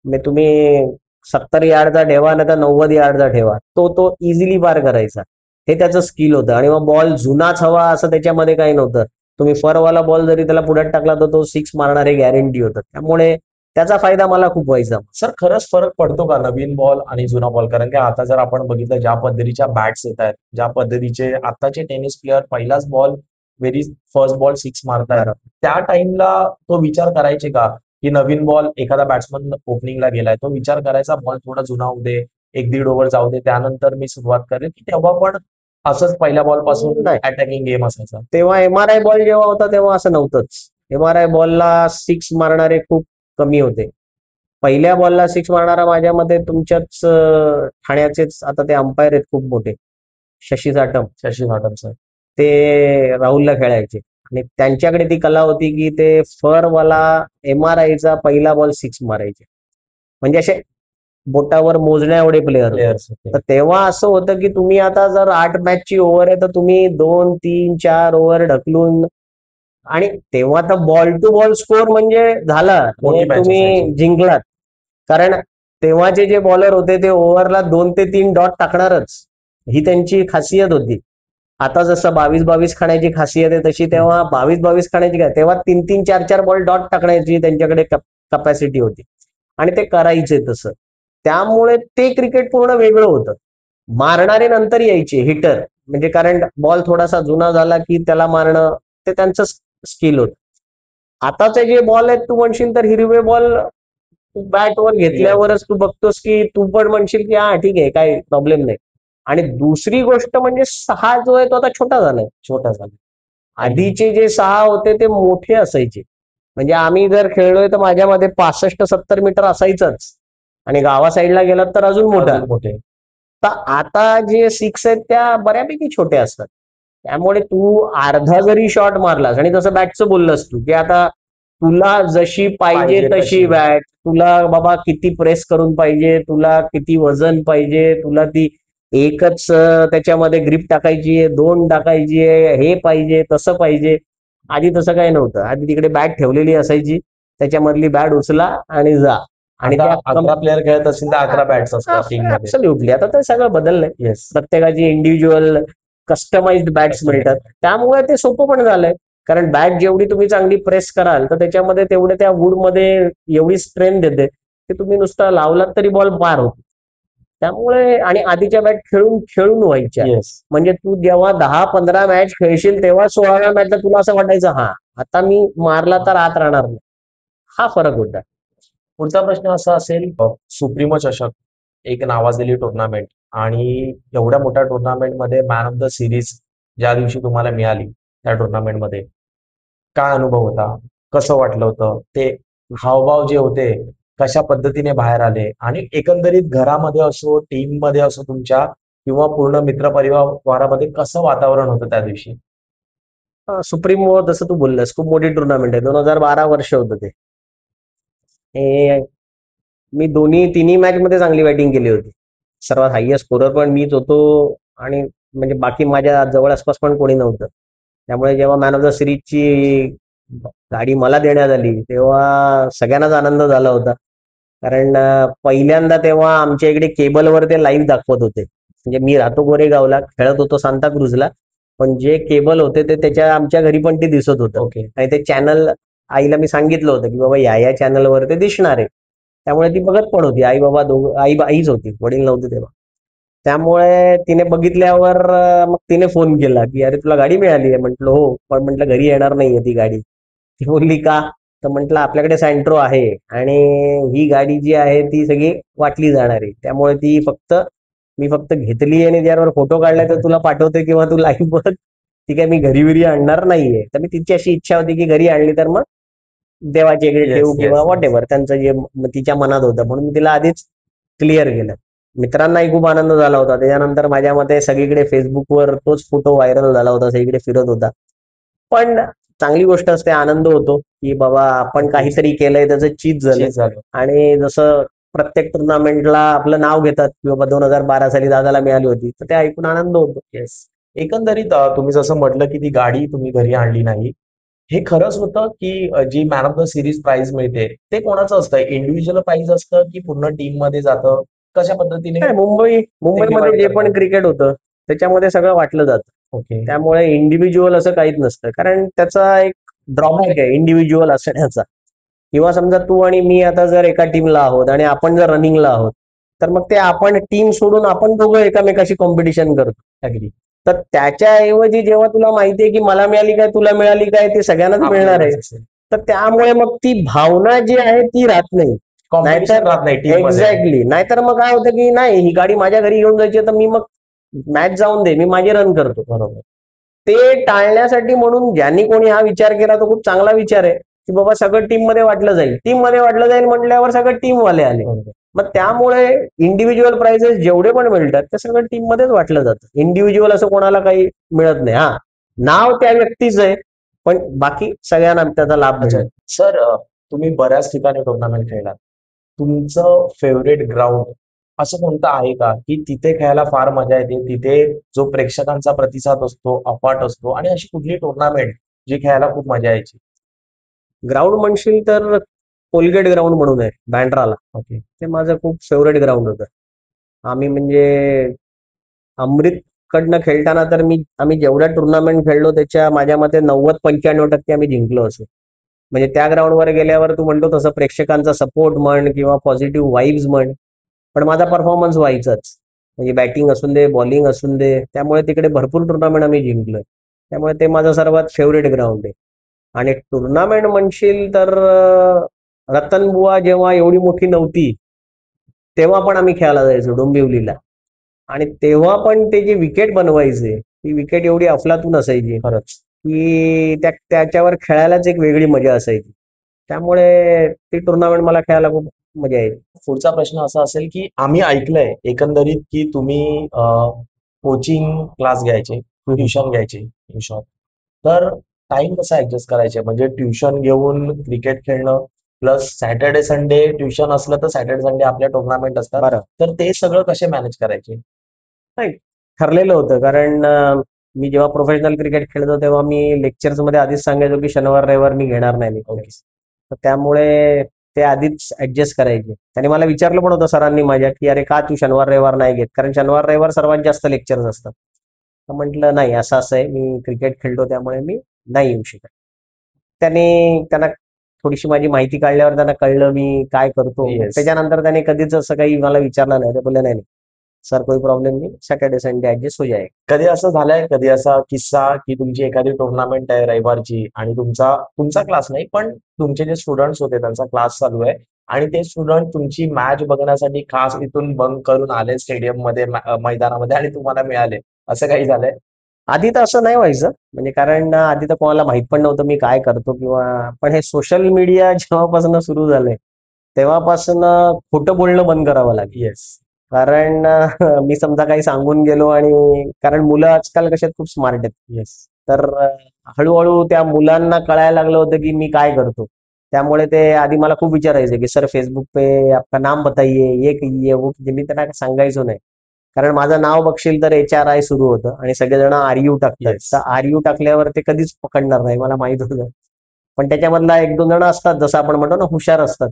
म्हणजे तुम्ही 70 यार्डचा ठेवा नाही तर 90 यार्डचा ठेवा, तो इझिली पार करायचा. हे त्याचं स्किल होतं. आणि मग बॉल जुनाच हवा असं त्याच्यामध्ये काही नव्हतं. तुम्ही फरवाला बॉल जरी त्याला पुढ्यात टाकला तर तो सिक्स मारणार हे गॅरंटी होतं. त्यामुळे त्याचा फायदा मला खूप व्हायचा. सर खरंच फरक पडतो का नवीन बॉल आणि जुना बॉल? कारण की आता जर आपण बघितलं ज्या पद्धतीच्या बॅट्स येत आहेत, ज्या पद्धतीचे आताचे टेनिस प्लेअर पहिलाच ball very first ball six मारतायत, बरोबर. त्या टाइमला तो विचार करायचे का की नवीन बॉल एखादा बॅट्समन ओपनिंगला गेलाय, तो विचार करायचा बॉल थोडा जुना होऊ दे, एक दीड ओव्हर जाऊ दे, त्यानंतर मी सुरुवात करेन, की तेव्हा पण असंच पहिल्या बॉल पासून नाही, अटॅकिंग गेम असायचा? तेव्हा एमआरआय बॉल जेव्हा होता तेव्हा असं नव्हतंच. एमआरआय बॉलला सिक्स मारणारे खूप कमी होते. पहिल्या बॉलला सिक्स मारणारा माझ्या मते तुमच्याच ठाण्याचेच आता ते अंपायर आहेत खूप मोठे, शशी साटम. शशी घाटम सर. ते राहुलला खेळायचे आणि त्यांच्याकडे ती कला होती की ते फरवाला एमआरआयचा पहिला बॉल सिक्स मारायचे. म्हणजे असे बोटावर मोजण्या एवढे प्लेअर होते. प्लेयर्स होते. तर तेव्हा असं होतं की तुम्ही आता जर 8 मॅचची ओव्हर आहे तर तुम्ही 2, 3, 4 ओव्हर ढकलून. आणि तेव्हा तर बॉल टू बॉल स्कोर म्हणजे झाला मोठी म्हणजे मॅच असायची. तुम्ही जिंकलात. कारण तेव्हाचे जे बॉलर होते ते ओव्हरला 2 ते 3 डॉट टाकणारच, ही त्यांची खासियत होती. आता जसं 22-22 खाण्याची खासियत आहे तशी तेव्हा 22-22 खाण्याची काय, तेव्हा 3-3, 4-4 बॉल डॉट टाकण्याची त्यांच्याकडे कपॅसिटी होती. आणि ते करायचे तसं. त्यामुळे ते क्रिकेट पूर्ण वेगळं होतं. मारणारे नंतर यायचे हिटर, म्हणजे कारण बॉल थोडासा जुना झाला की त्याला मारणं ते त्यांचं स्किल होतं. आताचे जे बॉल आहेत तू म्हणशील तर हिरवे बॉल तू बॅटवर घेतल्यावरच तू बघतोस की तू पण म्हणशील की हा ठीक आहे काही प्रॉब्लेम नाही. आणि दुसरी गोष्ट म्हणजे सहा जो आहे तो आता छोटा झालाय. छोटा झाला. आधीचे जे सहा होते ते मोठे असायचे. म्हणजे आम्ही जर खेळलोय तर माझ्यामध्ये 65-70 मीटर असायचंच. आणि गावा साईडला गेलात तर अजून मोठा. अजून मोठे. तर आता जे सिक्स आहेत त्या बऱ्यापैकी छोट्या असतात. त्यामुळे तू अर्धा जरी शॉट मारलास आणि जसं बॅटचं बोललास तू की आता तुला जशी पाहिजे पाहिजे तशी तशी. बॅट, तुला बाबा किती प्रेस करून पाहिजे, तुला किती वजन पाहिजे, तुला ती एकच त्याच्यामध्ये ग्रिप टाकायची आहे, दोन टाकायची आहे, हे पाहिजे तसं पाहिजे. आधी तसं काही नव्हतं. आधी तिकडे बॅट ठेवलेली असायची, त्याच्यामधली बॅट उचला आणि जा. आणि आता त्या 11 प्लेअर खेळत असतील तर 11 बॅट्स असतात टीम मध्ये. ऍब्सोल्युटली आता तर सगळं बदललंय. येस. प्रत्येकाची इंडिव्हिज्युअल कस्टमाइज्ड बॅट्स मिळतात. त्यामुळे ते सोपं पण झालंय. कारण बॅट जेवढी तुम्ही चांगली प्रेस कराल तर त्याच्यामध्ये तेवढे त्या वूड मध्ये एवढी स्ट्रेंथ देते की तुम्ही नुसता लावलात तरी बॉल पार होतो. त्यामुळे आणि आधीच्या बॅट खेळून खेळून व्हायच्या. येस. म्हणजे तू जेव्हा 10-15 मॅच खेळशील तेव्हा 16व्या मॅचला तुला असं वाटायचं हा आता मी मारला तर आत राहणार नाही. हा फरक होता. पुढचा प्रश्न असा असेल, सुप्रीमो चषक एक नावाजलेली टुर्नामेंट आणि एवढ्या मोठ्या टुर्नामेंटमध्ये मॅन ऑफ द सिरीज ज्या दिवशी तुम्हाला मिळाली त्या टुर्नामेंटमध्ये काय अनुभव होता? कसं वाटलं होतं? ते हावभाव जे होते कशा पद्धतीने बाहेर आले आणि एकंदरीत घरामध्ये असो, टीम मध्ये असो तुमच्या किंवा पूर्ण मित्रपरिवारामध्ये कसं वातावरण होतं त्या दिवशी? सुप्रीम जसं तू बोललास खूप मोठी टुर्नामेंट आहे. 2012 वर्ष होतं ते. हे मी दोन्ही तिन्ही मॅच मध्ये चांगली बॅटिंग केली होती. सर्वात हायएस्ट स्कोरर पण मीच होतो. आणि म्हणजे बाकी माझ्या जवळ आसपास पण कोणी नव्हतं. त्यामुळे जेव्हा मॅन ऑफ द सिरीजची गाडी मला देण्यात आली तेव्हा सगळ्यांनाच आनंद झाला होता. कारण पहिल्यांदा तेव्हा आमच्या इकडे केबलवर ते लाईव्ह दाखवत होते. म्हणजे मी राहतो गोरेगावला, खेळत होतो सांताक्रुजला. पण जे केबल होते ते त्याच्या आमच्या घरी पण ते दिसत होतं. ओके. आणि ते चॅनल आईला मी सांगितलं होतं की बाबा या चॅनलवर ते दिसणार आहे. त्यामुळे ती बघत पण होती. आई बाबा दोघं, आईच होती, वडील नव्हते तेव्हा. त्यामुळे तिने बघितल्यावर मग तिने फोन केला की अरे तुला गाडी मिळाली आहे. म्हटलं हो, पण म्हटलं घरी येणार नाहीये ती गाडी. ती बोलली का? तर म्हटलं आपल्याकडे सँट्रो आहे आणि ही गाडी जी आहे ती सगळी वाटली जाणार आहे. त्यामुळे मी फक्त घेतली आणि त्यावर फोटो काढलाय तर तुला पाठवते किंवा तू लाईव्ह बघ. ती काय मी घरी विरी आणणार नाहीये. तर मी तिची अशी इच्छा होती की घरी आणली तर मग देवाची इकडे येस, ठेवू किंवा येस, व्हॉट येस. एव्हर त्यांचं जे तिच्या मनात होतं म्हणून मी तिला आधीच क्लिअर केलं. मित्रांनाही खूप आनंद झाला होता. त्याच्यानंतर माझ्या मते सगळीकडे फेसबुकवर तोच फोटो व्हायरल झाला होता, सगळीकडे फिरत होता. पण चांगली गोष्ट असते, आनंद होतो की बाबा आपण काहीतरी केलंय त्याचं चीज झालं. चीज झालं. आणि जसं प्रत्येक टुर्नामेंटला आपलं नाव घेतात की बाबा 2012 साली दादाला मिळाली होती, तर ते ऐकून आनंद होतो. येस. एकंदरीत तुम्ही जसं म्हटलं की ती गाडी तुम्ही घरी आणली नाही. हे खरंच होतं की जी man of the series prize मिळते ते कोणाचं असतं? इंडिव्हिज्युअल प्राइज असतं की पूर्ण टीम मध्ये जातं? कशा पद्धतीने नाही, मुंबईमध्ये जे पण क्रिकेट होतं त्याच्यामध्ये सगळं वाटलं जातं. ओके. त्यामुळे इंडिव्हिज्युअल असं काहीच नसतं, कारण त्याचा एक ड्रॉबॅक आहे इंडिव्हिज्युअल असण्याचा. किंवा समजा तू आणि मी आता जर एका टीमला आहोत आणि आपण जर रनिंगला आहोत, तर मग ते आपण टीम सोडून आपण दोघं एकामेकाशी कॉम्पिटिशन करतो. अगदी. तर त्याच्याऐवजी जेव्हा तुला माहितीये की मला मिळाली काय तुला मिळाली काय ते सगळ्यांनाच मिळणार आहे, तर त्यामुळे मग ती भावना जी आहे ती राहत नाही. कॉम्पिटिशन राहत नाही टीम मध्ये. एक्झॅक्टली. नाहीतर मग काय होतं की नाही, ही गाडी माझ्या घरी घेऊन जायची तर मी मग मॅच जाऊन दे, मी माझे रन करतो. बरोबर. ते टाळण्यासाठी म्हणून ज्यांनी कोणी हा विचार केला तो खूप चांगला विचार आहे की बाबा सगळं टीम मध्ये वाटलं जाईल. टीम मध्ये वाटलं जाईल म्हटल्यावर सगळं टीम वाले आले. बरोबर. मग त्यामुळे इंडिव्हिज्युअल प्राइजेस जेवढे पण मिळतात ते सगळं टीम मध्येच वाटलं जातं. इंडिव्हिज्युअल असं कोणाला काही मिळत नाही. हा, नाव त्या व्यक्तीचं आहे, पण बाकी सगळ्यांना त्याचा लाभ अच्छा. मिळेल. सर तुम्ही बऱ्याच ठिकाणी टुर्नामेंट खेळलात. तुमचं फेवरेट ग्राउंड असं कोणतं आहे का की तिथे खेळायला फार मजा येते, तिथे जो प्रेक्षकांचा प्रतिसाद असतो अफाट असतो, आणि अशी कुठली टुर्नामेंट जी खेळायला खूप मजा यायची? ग्राउंड म्हणशील तर कोलगेट ग्राउंड म्हणून आहे बँड्राला. ओके. ते माझं खूप फेवरेट ग्राउंड होतं. आम्ही म्हणजे अमृत कडनं खेळताना तर आम्ही जेवढ्या टुर्नामेंट खेळलो त्याच्या माझ्या मते 90-95% आम्ही जिंकलो असो. म्हणजे त्या ग्राउंडवर गेल्यावर तू म्हणतो तसं प्रेक्षकांचा सपोर्ट म्हण किंवा पॉझिटिव्ह वाईब्स म्हण, पण माझा परफॉर्मन्स व्हायचाच. म्हणजे बॅटिंग असून दे, बॉलिंग असून दे, त्यामुळे तिकडे भरपूर टुर्नामेंट आम्ही जिंकलोय. त्यामुळे ते माझं सर्वात फेवरेट ग्राउंड आहे. आणि टुर्नामेंट म्हणशील तर रतनबुवा जेव्हा एवढी मोठी नव्हती तेव्हा पण आम्ही खेळायला जायचो डोंबिवलीला. आणि तेव्हा पण ते जे विकेट बनवायचे, ती विकेट एवढी अफलातून असायची खरंच. की त्याच्यावर खेळायलाच एक वेगळी मजा असायची. त्यामुळे ती टुर्नामेंट मला खेळायला खूप मजा यायची. पुढचा प्रश्न असा असेल की आम्ही ऐकलंय एकंदरीत की तुम्ही कोचिंग क्लास घ्यायचे, ट्युशन घ्यायचे इन शॉर्ट. तर टाइम कसा ऍडजस्ट करायचे? म्हणजे ट्युशन घेऊन क्रिकेट खेळणं प्लस सॅटर्डे संडे ट्युशन असलं तर सॅटर्डे संडे आपल्या टुर्नामेंट असतात. बरं. तर ते सगळं कसे मॅनेज करायचे? नाही, ठरलेलं होतं, कारण मी जेव्हा प्रोफेशनल क्रिकेट खेळतो तेव्हा मी लेक्चर्स मध्ये आधीच सांगायचो की शनिवार रविवार मी घेणार नाही लेक्चर्स. तर त्यामुळे ते आधीच ऍडजस्ट करायचे. त्याने मला विचारलं पण होतं सरांनी माझ्या की अरे का तू शनिवार रविवार नाही घेत, कारण शनिवार रविवार सर्वात जास्त लेक्चर्स असतात. तर म्हटलं नाही, असं असं आहे, मी क्रिकेट खेळतो त्यामुळे मी नाही येऊ शकत. त्यांना थोडीशी माझी माहिती काढल्यावर त्यांना कळलं मी काय करतो. Yes. त्याच्यानंतर त्याने कधीच असं काही मला विचारलं नाही. ते बोलले नाही सर कोई प्रॉब्लेम नहीं, सॅटर्डे संडे ऍडजस्ट हो जाएगा. कधी असं झालंय, कधी असा किस्सा की तुमची एखादी टुर्नामेंट आहे रविवारची आणि तुमचा तुमचा क्लास नाही पण तुमचे जे स्टुडंट्स होते त्यांचा क्लास चालू आहे आणि ते स्टुडंट तुमची मॅच बघण्यासाठी खास तिथून बंक करून आले स्टेडियम मध्ये मैदानामध्ये आणि तुम्हाला मिळाले, असं काही झालंय? आधी तर असं नाही व्हायचं, म्हणजे कारण आधी तर कोणाला माहित पण नव्हतं मी काय करतो किंवा, पण हे सोशल मीडिया जेव्हापासून सुरू झालंय तेव्हापासून खोटं बोलणं बंद करावं लागेल. येस. कारण मी समजा काही सांगून गेलो, आणि कारण मुलं आजकाल कसे खूप स्मार्ट आहेत. येस. तर हळूहळू त्या मुलांना कळायला लागलं होतं की मी काय करतो. त्यामुळे ते आधी मला खूप विचारायचे की सर फेसबुक पे आपका नाम बताइए, ये कीजिए वो कीजिए. मी त्यांना सांगायचो नाही, कारण माझं नाव बघशील तर HRI सुरू होतं आणि सगळेजण RU टाकतात. Yes. तर RU टाकल्यावर ते कधीच पकडणार नाही, मला माहित होतं. पण त्याच्यामधला 1-2 जण असतात, जसं आपण म्हणतो ना हुशार असतात.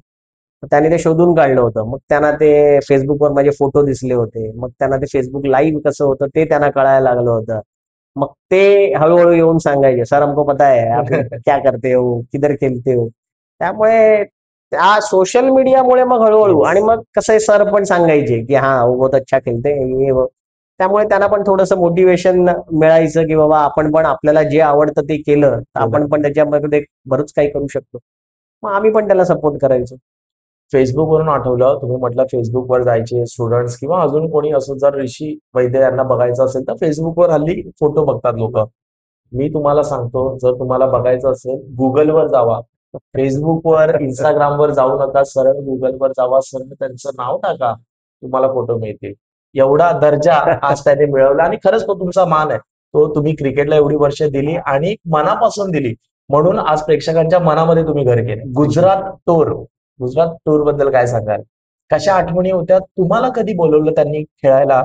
तर त्याने ते शोधून काढलं होतं. मग त्यांना ते फेसबुकवर माझे फोटो दिसले होते. मग त्यांना ते फेसबुक लाईव्ह कसं होतं ते त्यांना कळायला लागलं होतं. मग ते हळूहळू येऊन सांगायचे, सर हमको पता है आप क्या करते हो, किधर खेलते हो. त्यामुळे त्या सोशल मीडियामुळे मग हळूहळू, Yes. आणि मग कसं आहे सर पण सांगायचे की हा वो बहुत अच्छा खेलते ये वो. त्यामुळे त्यांना पण थोडंसं मोटिवेशन मिळायचं की बाबा आपण पण आपल्याला जे आवडतं ते केलं तर आपण पण त्याच्यामध्ये बरंच काही करू शकतो. मग आम्ही पण त्याला सपोर्ट करायचो. फेसबुकवरून आठवलं, तुम्ही म्हटलं फेसबुकवर जायचे स्टुडंट्स किंवा अजून कोणी असं, जर ऋषी वैद्य यांना बघायचं असेल तर फेसबुकवर हल्ली फोटो बघतात लोक. मी तुम्हाला सांगतो, जर तुम्हाला बघायचं असेल गुगलवर जावा. फेसबुकवर, इंस्टाग्रामवर जाऊ नका, सरळ गुगलवर जावा, सरळ त्यांचं नाव टाका, तुम्हाला फोटो मिळतील. एवढा दर्जा आज त्याने मिळवला आणि खरंच तो तुमचा मान आहे. तो तुम्ही क्रिकेटला एवढी वर्ष दिली आणि मनापासून दिली. म्हणून आज प्रेक्षकांच्या मनामध्ये तुम्ही घर केलं. गुजरात टूर बद्दल काय सांगाल? कशा आठवणी होत्या? तुम्हाला कधी बोलवलं त्यांनी खेळायला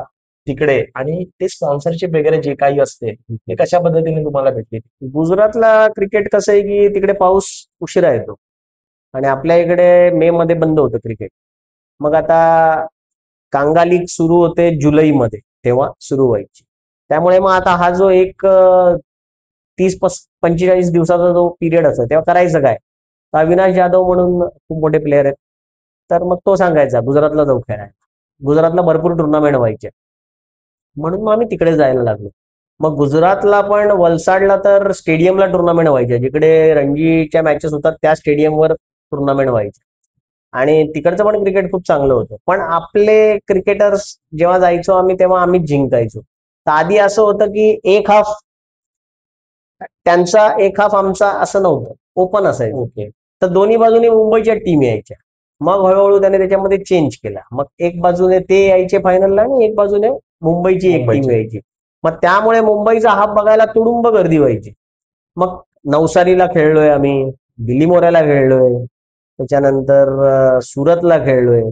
तिकडे, आणि ते स्पॉन्सरशिप वगैरे जे काही असते ते कशा पद्धतीने तुम्हाला भेटली? गुजरातला क्रिकेट कसं आहे की तिकडे पाऊस उशिरा येतो आणि आपल्या इकडे मे मध्ये बंद होतं क्रिकेट. मग आता कांगा लीग सुरू होते जुलैमध्ये, तेव्हा सुरू व्हायची. त्यामुळे मग आता हा जो एक 30-45 दिवसाचा जो पिरियड असतो तेव्हा करायचं काय? तर अविनाश जाधव म्हणून खूप मोठे प्लेअर आहेत, तर मग तो सांगायचा गुजरातला जाऊ खेळायला. गुजरातला भरपूर टुर्नामेंट व्हायचे, म्हणून मग आम्ही तिकडे जायला लागलो. मग गुजरातला पण वलसाडला तर स्टेडियमला टुर्नामेंट व्हायच्या, जिकडे रणजीच्या मॅचेस होतात त्या स्टेडियमवर टुर्नामेंट व्हायचे. आणि तिकडचं पण क्रिकेट खूप चांगलं होतं. पण आपले क्रिकेटर्स जेव्हा जायचो आम्ही तेव्हा आम्हीच जिंकायचो. तर आधी असं होतं की एक हाफ त्यांचा एक हाफ आमचा असं नव्हतं, ओपन असायचं. ओके. तर दोन्ही बाजूने मुंबईच्या टीम यायच्या. मग हळूहळू त्याने त्याच्यामध्ये चेंज केला. मग एक बाजूने ते यायचे फायनलला आणि एक बाजूने मुंबईची एक टीम यायची. मग त्यामुळे मुंबईचा हाफ बघायला तुडुंब गर्दी व्हायची. मग नवसारीला खेळलोय आम्ही, बिलीमोऱ्याला खेळलोय, त्याच्यानंतर सुरतला खेळलोय.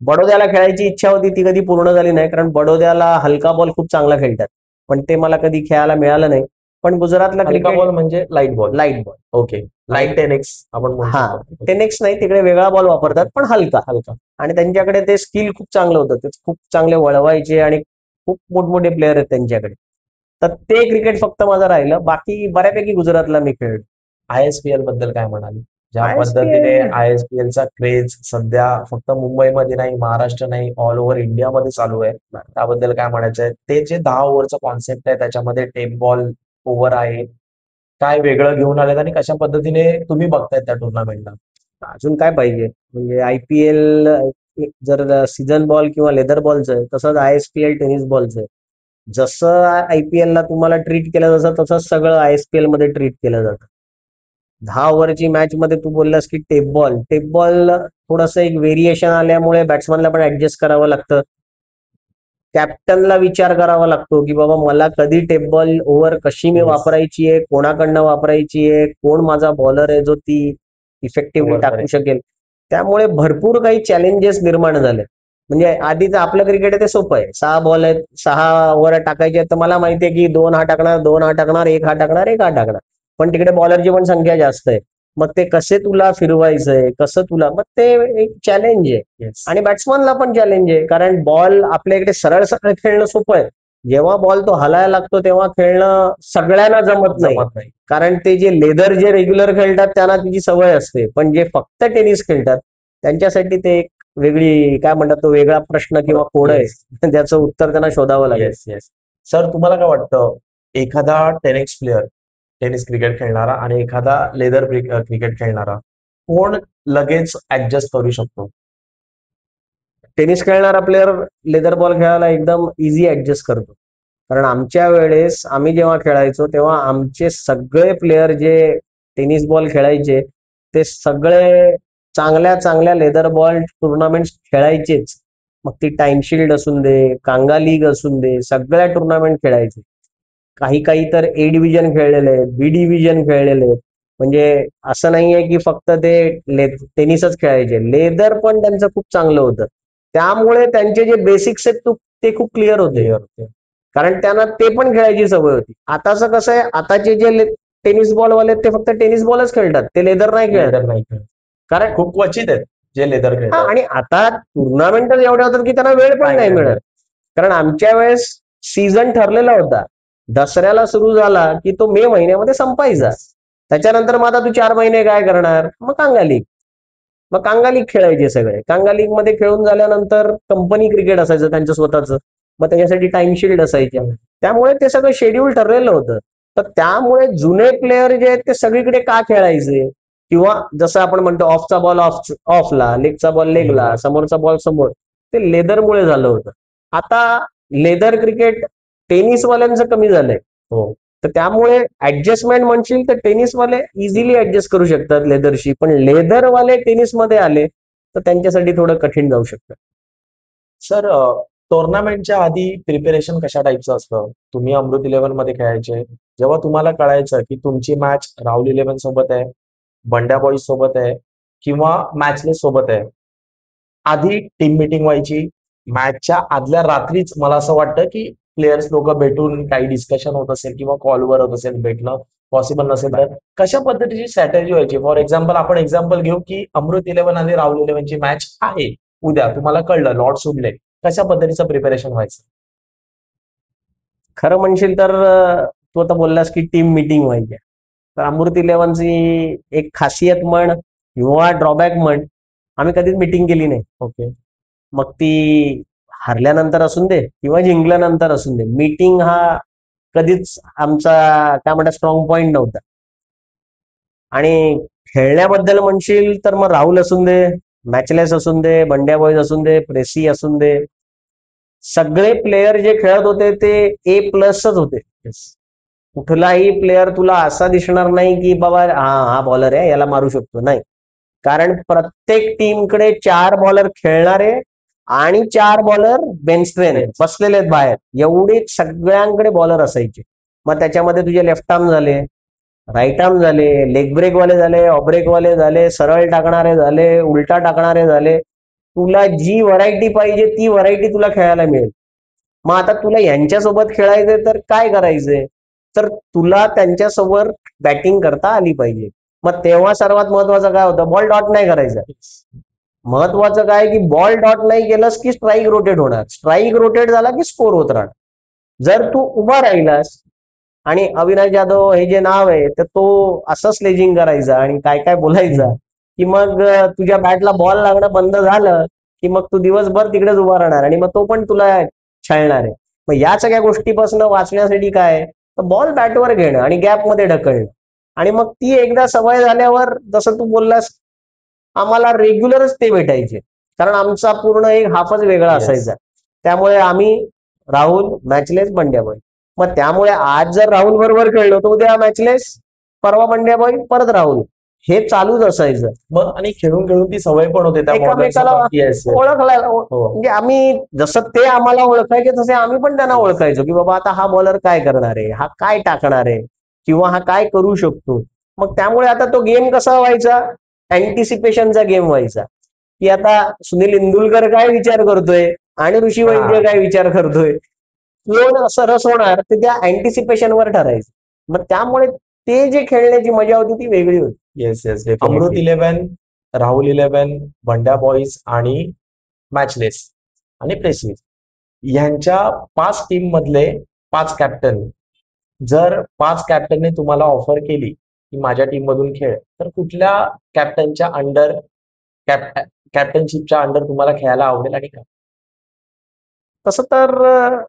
बडोद्याला खेळायची इच्छा होती, ती कधी पूर्ण झाली नाही, कारण बडोद्याला हलका बॉल खूप चांगला खेळतात, पण ते मला कधी खेळायला मिळालं नाही. पण गुजरातला हलका क्रिकेट बॉल म्हणजे light ball. Light ball, okay. Light 10X आपण म्हणू हा शकतो. 10X नाही, तिकडे वेगळा बॉल वापरतात पण हलका. हलका. आणि त्यांच्याकडे ते स्किल खूप चांगलं होतं, ते खूप चांगले वळवायचे आणि खूप मोठमोठे प्लेअर आहेत त्यांच्याकडे. तर ते क्रिकेट फक्त माझं राहिलं, बाकी बऱ्यापैकी गुजरातला मी खेळलो. ISPL बद्दल काय म्हणाल? ज्या ISPL पद्धतीने ISPLचा क्रेज सध्या फक्त मुंबईमध्ये नाही, महाराष्ट्र नाही, ऑल ओव्हर इंडियामध्ये चालू आहे, त्याबद्दल काय म्हणायचं आहे? ते जे 10 ओव्हरचा कॉन्सेप्ट आहे त्याच्यामध्ये टेप बॉल ओव्हर आहे, काय वेगळं घेऊन आलेत आणि कशा पद्धतीने तुम्ही बघताय त्या टुर्नामेंटला? अजून काय पाहिजे? म्हणजे IPL जर सीझन बॉल किंवा लेदर बॉलचं आहे, तसंच ISPL टेनिस बॉलचं आहे. जसं IPL ला तुम्हाला ट्रीट केलं जातं तसंच सगळं ISPL मध्ये ट्रीट केलं जातं. 10 ओव्हरची मॅच मध्ये तू बोललास की टेप बॉल थोडंसं एक व्हेरिएशन आल्यामुळे बॅट्समनला पण ऍडजस्ट करावं लागतं. कॅप्टनला विचार करावा लागतो की बाबा मला कधी टेप बॉल ओव्हर कशी मी Yes. वापरायची आहे, कोणाकडनं वापरायची आहे, कोण माझा बॉलर आहे जो ती इफेक्टिव्हली Over टाकू करायची. शकेल. त्यामुळे भरपूर काही चॅलेंजेस निर्माण झाले. म्हणजे आधीचं आपलं क्रिकेट आहे ते सोपं आहे. 6 बॉल आहेत, 6 ओव्हर टाकायचे आहेत, तर मला माहिती आहे की 2 हा टाकणार, 2 हा टाकणार, 1 हा टाकणार, 1 हा टाकणार. पण तिकडे बॉलरची पण संख्या जास्त आहे. मग ते कसे तुला फिरवायचंय, कसं तुला, मग ते एक चॅलेंज आहे. Yes. आणि बॅट्समनला पण चॅलेंज आहे, कारण बॉल आपल्या इकडे सरळ सरळ खेळणं सोपं आहे. जेव्हा बॉल तो हलायला लागतो तेव्हा खेळणं सगळ्यांना जमत नाही. जमत नाही. कारण ते जे लेदर जे रेग्युलर खेळतात त्यांना तिची सवय असते, पण जे फक्त टेनिस खेळतात त्यांच्यासाठी ते एक वेगळी काय म्हणतात, तो वेगळा प्रश्न किंवा कोड आहे. त्याचं उत्तर त्यांना शोधावं लागेल. Yes, yes. सर, तुम्हाला काय वाटतं, एखादा 10X प्लेअर, टेनिस क्रिकेट खेळणारा आणि एखादा लेदर क्रिकेट खेळणारा, कोण लगेच ऍडजस्ट करू शकतो? टेनिस खेळणारा प्लेअर लेदर बॉल खेळायला एकदम इझी ऍडजस्ट करतो. कारण आमच्या वेळेस आम्ही जेव्हा खेळायचो तेव्हा आमचे सगळे प्लेअर जे टेनिस बॉल खेळायचे ते सगळे चांगल्या चांगल्या लेदर बॉल टुर्नामेंट खेळायचेच. मग ती टाइमशिल्ड असून दे, कांगा लीग असून दे, सगळ्या टुर्नामेंट खेळायचे. काही काही तर ए डिव्हिजन खेळलेले आहेत, बी डिव्हिजन खेळलेले आहेत. म्हणजे असं नाहीये की फक्त ते टेनिसच खेळायचे, लेदर पण त्यांचं खूप चांगलं होतं. त्यामुळे त्यांचे जे बेसिक्स आहेत ते खूप क्लिअर होते. कारण त्यांना ते पण खेळायची सवय होती. आताचं कसं आहे, आताचे जे टेनिस बॉल वाले ते फक्त टेनिस बॉलच खेळतात, ते लेदर नाही खेळत. लेदर नाही खेळत. कारण खूप क्वचित आहेत जे लेदर हा, खेळतात. आणि आता टुर्नामेंटच एवढ्या होतात की त्यांना वेळ पण नाही मिळत. कारण आमच्या वेळेस सीझन ठरलेला होता, दसऱ्याला सुरू झाला की तो मे महिन्यामध्ये संपायचा. त्याच्यानंतर मग आता तू 4 महिने काय करणार, मग कांगा लीग. मग कांगा लीग खेळायचे सगळे. कांगा लीग मध्ये खेळून झाल्यानंतर कंपनी क्रिकेट असायचं त्यांचं स्वतःचं, मग त्याच्यासाठी टाइमशिल्ड असायच्या. त्यामुळे ते सगळं शेड्यूल ठरलेलं होतं. तर त्यामुळे जुने प्लेअर जे आहेत ते सगळीकडे का खेळायचे, किंवा जसं आपण म्हणतो ऑफचा बॉल ऑफला, लेगचा बॉल लेगला, समोरचा बॉल समोर, ते लेदरमुळे झालं होतं. आता लेदर क्रिकेट टेनिसवाल्यांचं कमी झालंय. हो. तर त्यामुळे ऍडजस्टमेंट म्हणशील तर टेनिसवाले इझिली ऍडजस्ट करू शकतात लेदरशी, पण लेदरवाले टेनिसमध्ये आले तर त्यांच्यासाठी थोडं कठीण जाऊ शकतं. सर, टुर्नामेंटच्या आधी प्रिपरेशन कशा टाईपचं असतं? तुम्ही अमृत 11 मध्ये खेळायचे. जेव्हा तुम्हाला कळायचं की तुमची मॅच राहुल 11 सोबत आहे, बंड्या बॉईज सोबत आहे किंवा मॅचलेस सोबत आहे, आधी टीम मीटिंग व्हायची. मॅचच्या आदल्या रात्रीच मला असं वाटतं की प्लेयर्स लोक भेटून काही डिस्कशन होत असेल किंवा कॉलवर होत असेल, भेटणं पॉसिबल नसेल तर कशा पद्धतीची स्ट्रॅटेजी व्हायची? फॉर एक्झाम्पल आपण एक्झाम्पल घेऊ की अमृत 11 आणि राहुल 11 ची मॅच आहे उद्या, तुम्हाला कळलं लॉर्ड सुटले, कशा पद्धतीचं प्रिपरेशन व्हायचं? खरं म्हणशील तर तू आता बोललास की टीम मीटिंग व्हायची. तर अमृत 11ची एक खासियत म्हण किंवा ड्रॉबॅक म्हण, आम्ही कधीच मीटिंग केली नाही. ओके. मग ती हरल्यानंतर असून दे किंवा जिंकल्यानंतर असून दे, मीटिंग हा कधीच आमचा काय म्हणतात स्ट्रॉंग पॉइंट नव्हता. आणि खेळण्याबद्दल म्हणशील तर मग राहुल असून दे, मॅचलेस असून दे, बंड्या बॉईज असून दे, प्रेसी असून दे, सगळे प्लेयर जे खेळत होते ते ए प्लसच होते. कुठलाही प्लेयर तुला असा दिसणार नाही की बाबा हा हा बॉलर आहे याला मारू शकतो, नाही. कारण प्रत्येक टीमकडे 4 बॉलर खेळणारे आणि 4 बॉलर बेंचट्रेन बसलेले आहेत बाहेर, एवढे सगळ्यांकडे बॉलर असायचे. मग त्याच्यामध्ये तुझे लेफ्ट आर्म झाले, राईट आर्म झाले, लेग ब्रेक वाले झाले, ऑफ ब्रेक वाले झाले, सरळ टाकणारे झाले, उलटा टाकणारे झाले. तुला जी व्हरायटी पाहिजे ती व्हरायटी तुला खेळायला मिळेल. मग आता तुला यांच्यासोबत खेळायचंय तर काय करायचंय? तर तुला त्यांच्यासोबत बॅटिंग करता आली पाहिजे. मग तेव्हा सर्वात महत्वाचं काय होतं? बॉल डॉट नाही करायचा. महत्वाचं काय की बॉल डॉट नाही केलंस की स्ट्राईक रोटेट होणार, स्ट्राईक रोटेट झाला की स्कोर होत राहणार. जर तू उभा राहिलास आणि अविनाश जाधव हे जे नाव आहे तर तो असं स्लेजिंग करायचा आणि काय काय बोलायचा की मग तुझ्या बॅटला बॉल लागणं बंद झालं की मग तू दिवसभर तिकडेच उभा राहणार आणि मग तो पण तुला छळणार आहे. मग या सगळ्या गोष्टीपासून वाचण्यासाठी काय तर बॉल बॅटवर घेणं आणि गॅपमध्ये ढकलणं. आणि मग ती एकदा सवय झाल्यावर जसं तू बोललास आम्हाला रेग्युलरच ते भेटायचे, कारण आमचा पूर्ण एक हाफच वेगळा Yes. असायचा. त्यामुळे आम्ही राहुल मॅचलेस बंड्या बॉय, मग त्यामुळे आज जर राहुल बरोबर खेळलो तर उद्या मॅचलेस, परवा बंड्या बॉय, परत राहुल, हे चालूच असायचं. मग आणि खेळून खेळून ती सवय पण होते त्या एकामेकाला मॉडर्न येस. ओळखला, हो. म्हणजे आम्ही जसं ते आम्हाला ओळखायचे तसे आम्ही पण त्यांना ओळखायचो की बाबा आता हा बॉलर काय करणार आहे, हा काय टाकणार आहे किंवा हा काय करू शकतो. मग त्यामुळे आता तो गेम कसा व्हायचा, अँटिसिपेशनचा गेम व्हायचा की आता सुनील इंदुलकर काय विचार करतोय आणि ऋषी वैद्य काय विचार करतोय, कोण सरस होणार ते त्या अँटिसिपेशनवर ठरायचं. मग त्यामुळे ते जे खेळण्याची मजा होती ती वेगळी होती. Yes yes. Amrit 11, Rahul 11, Bandya boys आणि मॅचलेस आणि प्रेसिस यांच्या 5 टीम मधले 5 कॅप्टन, जर 5 कॅप्टनने तुम्हाला ऑफर केली की माझ्या टीम मधून खेळ, तर कुठल्या कॅप्टनच्या अंडर कॅप्टनशिपच्या अंडर तुम्हाला खेळायला आवडेल आणि का? तसं तर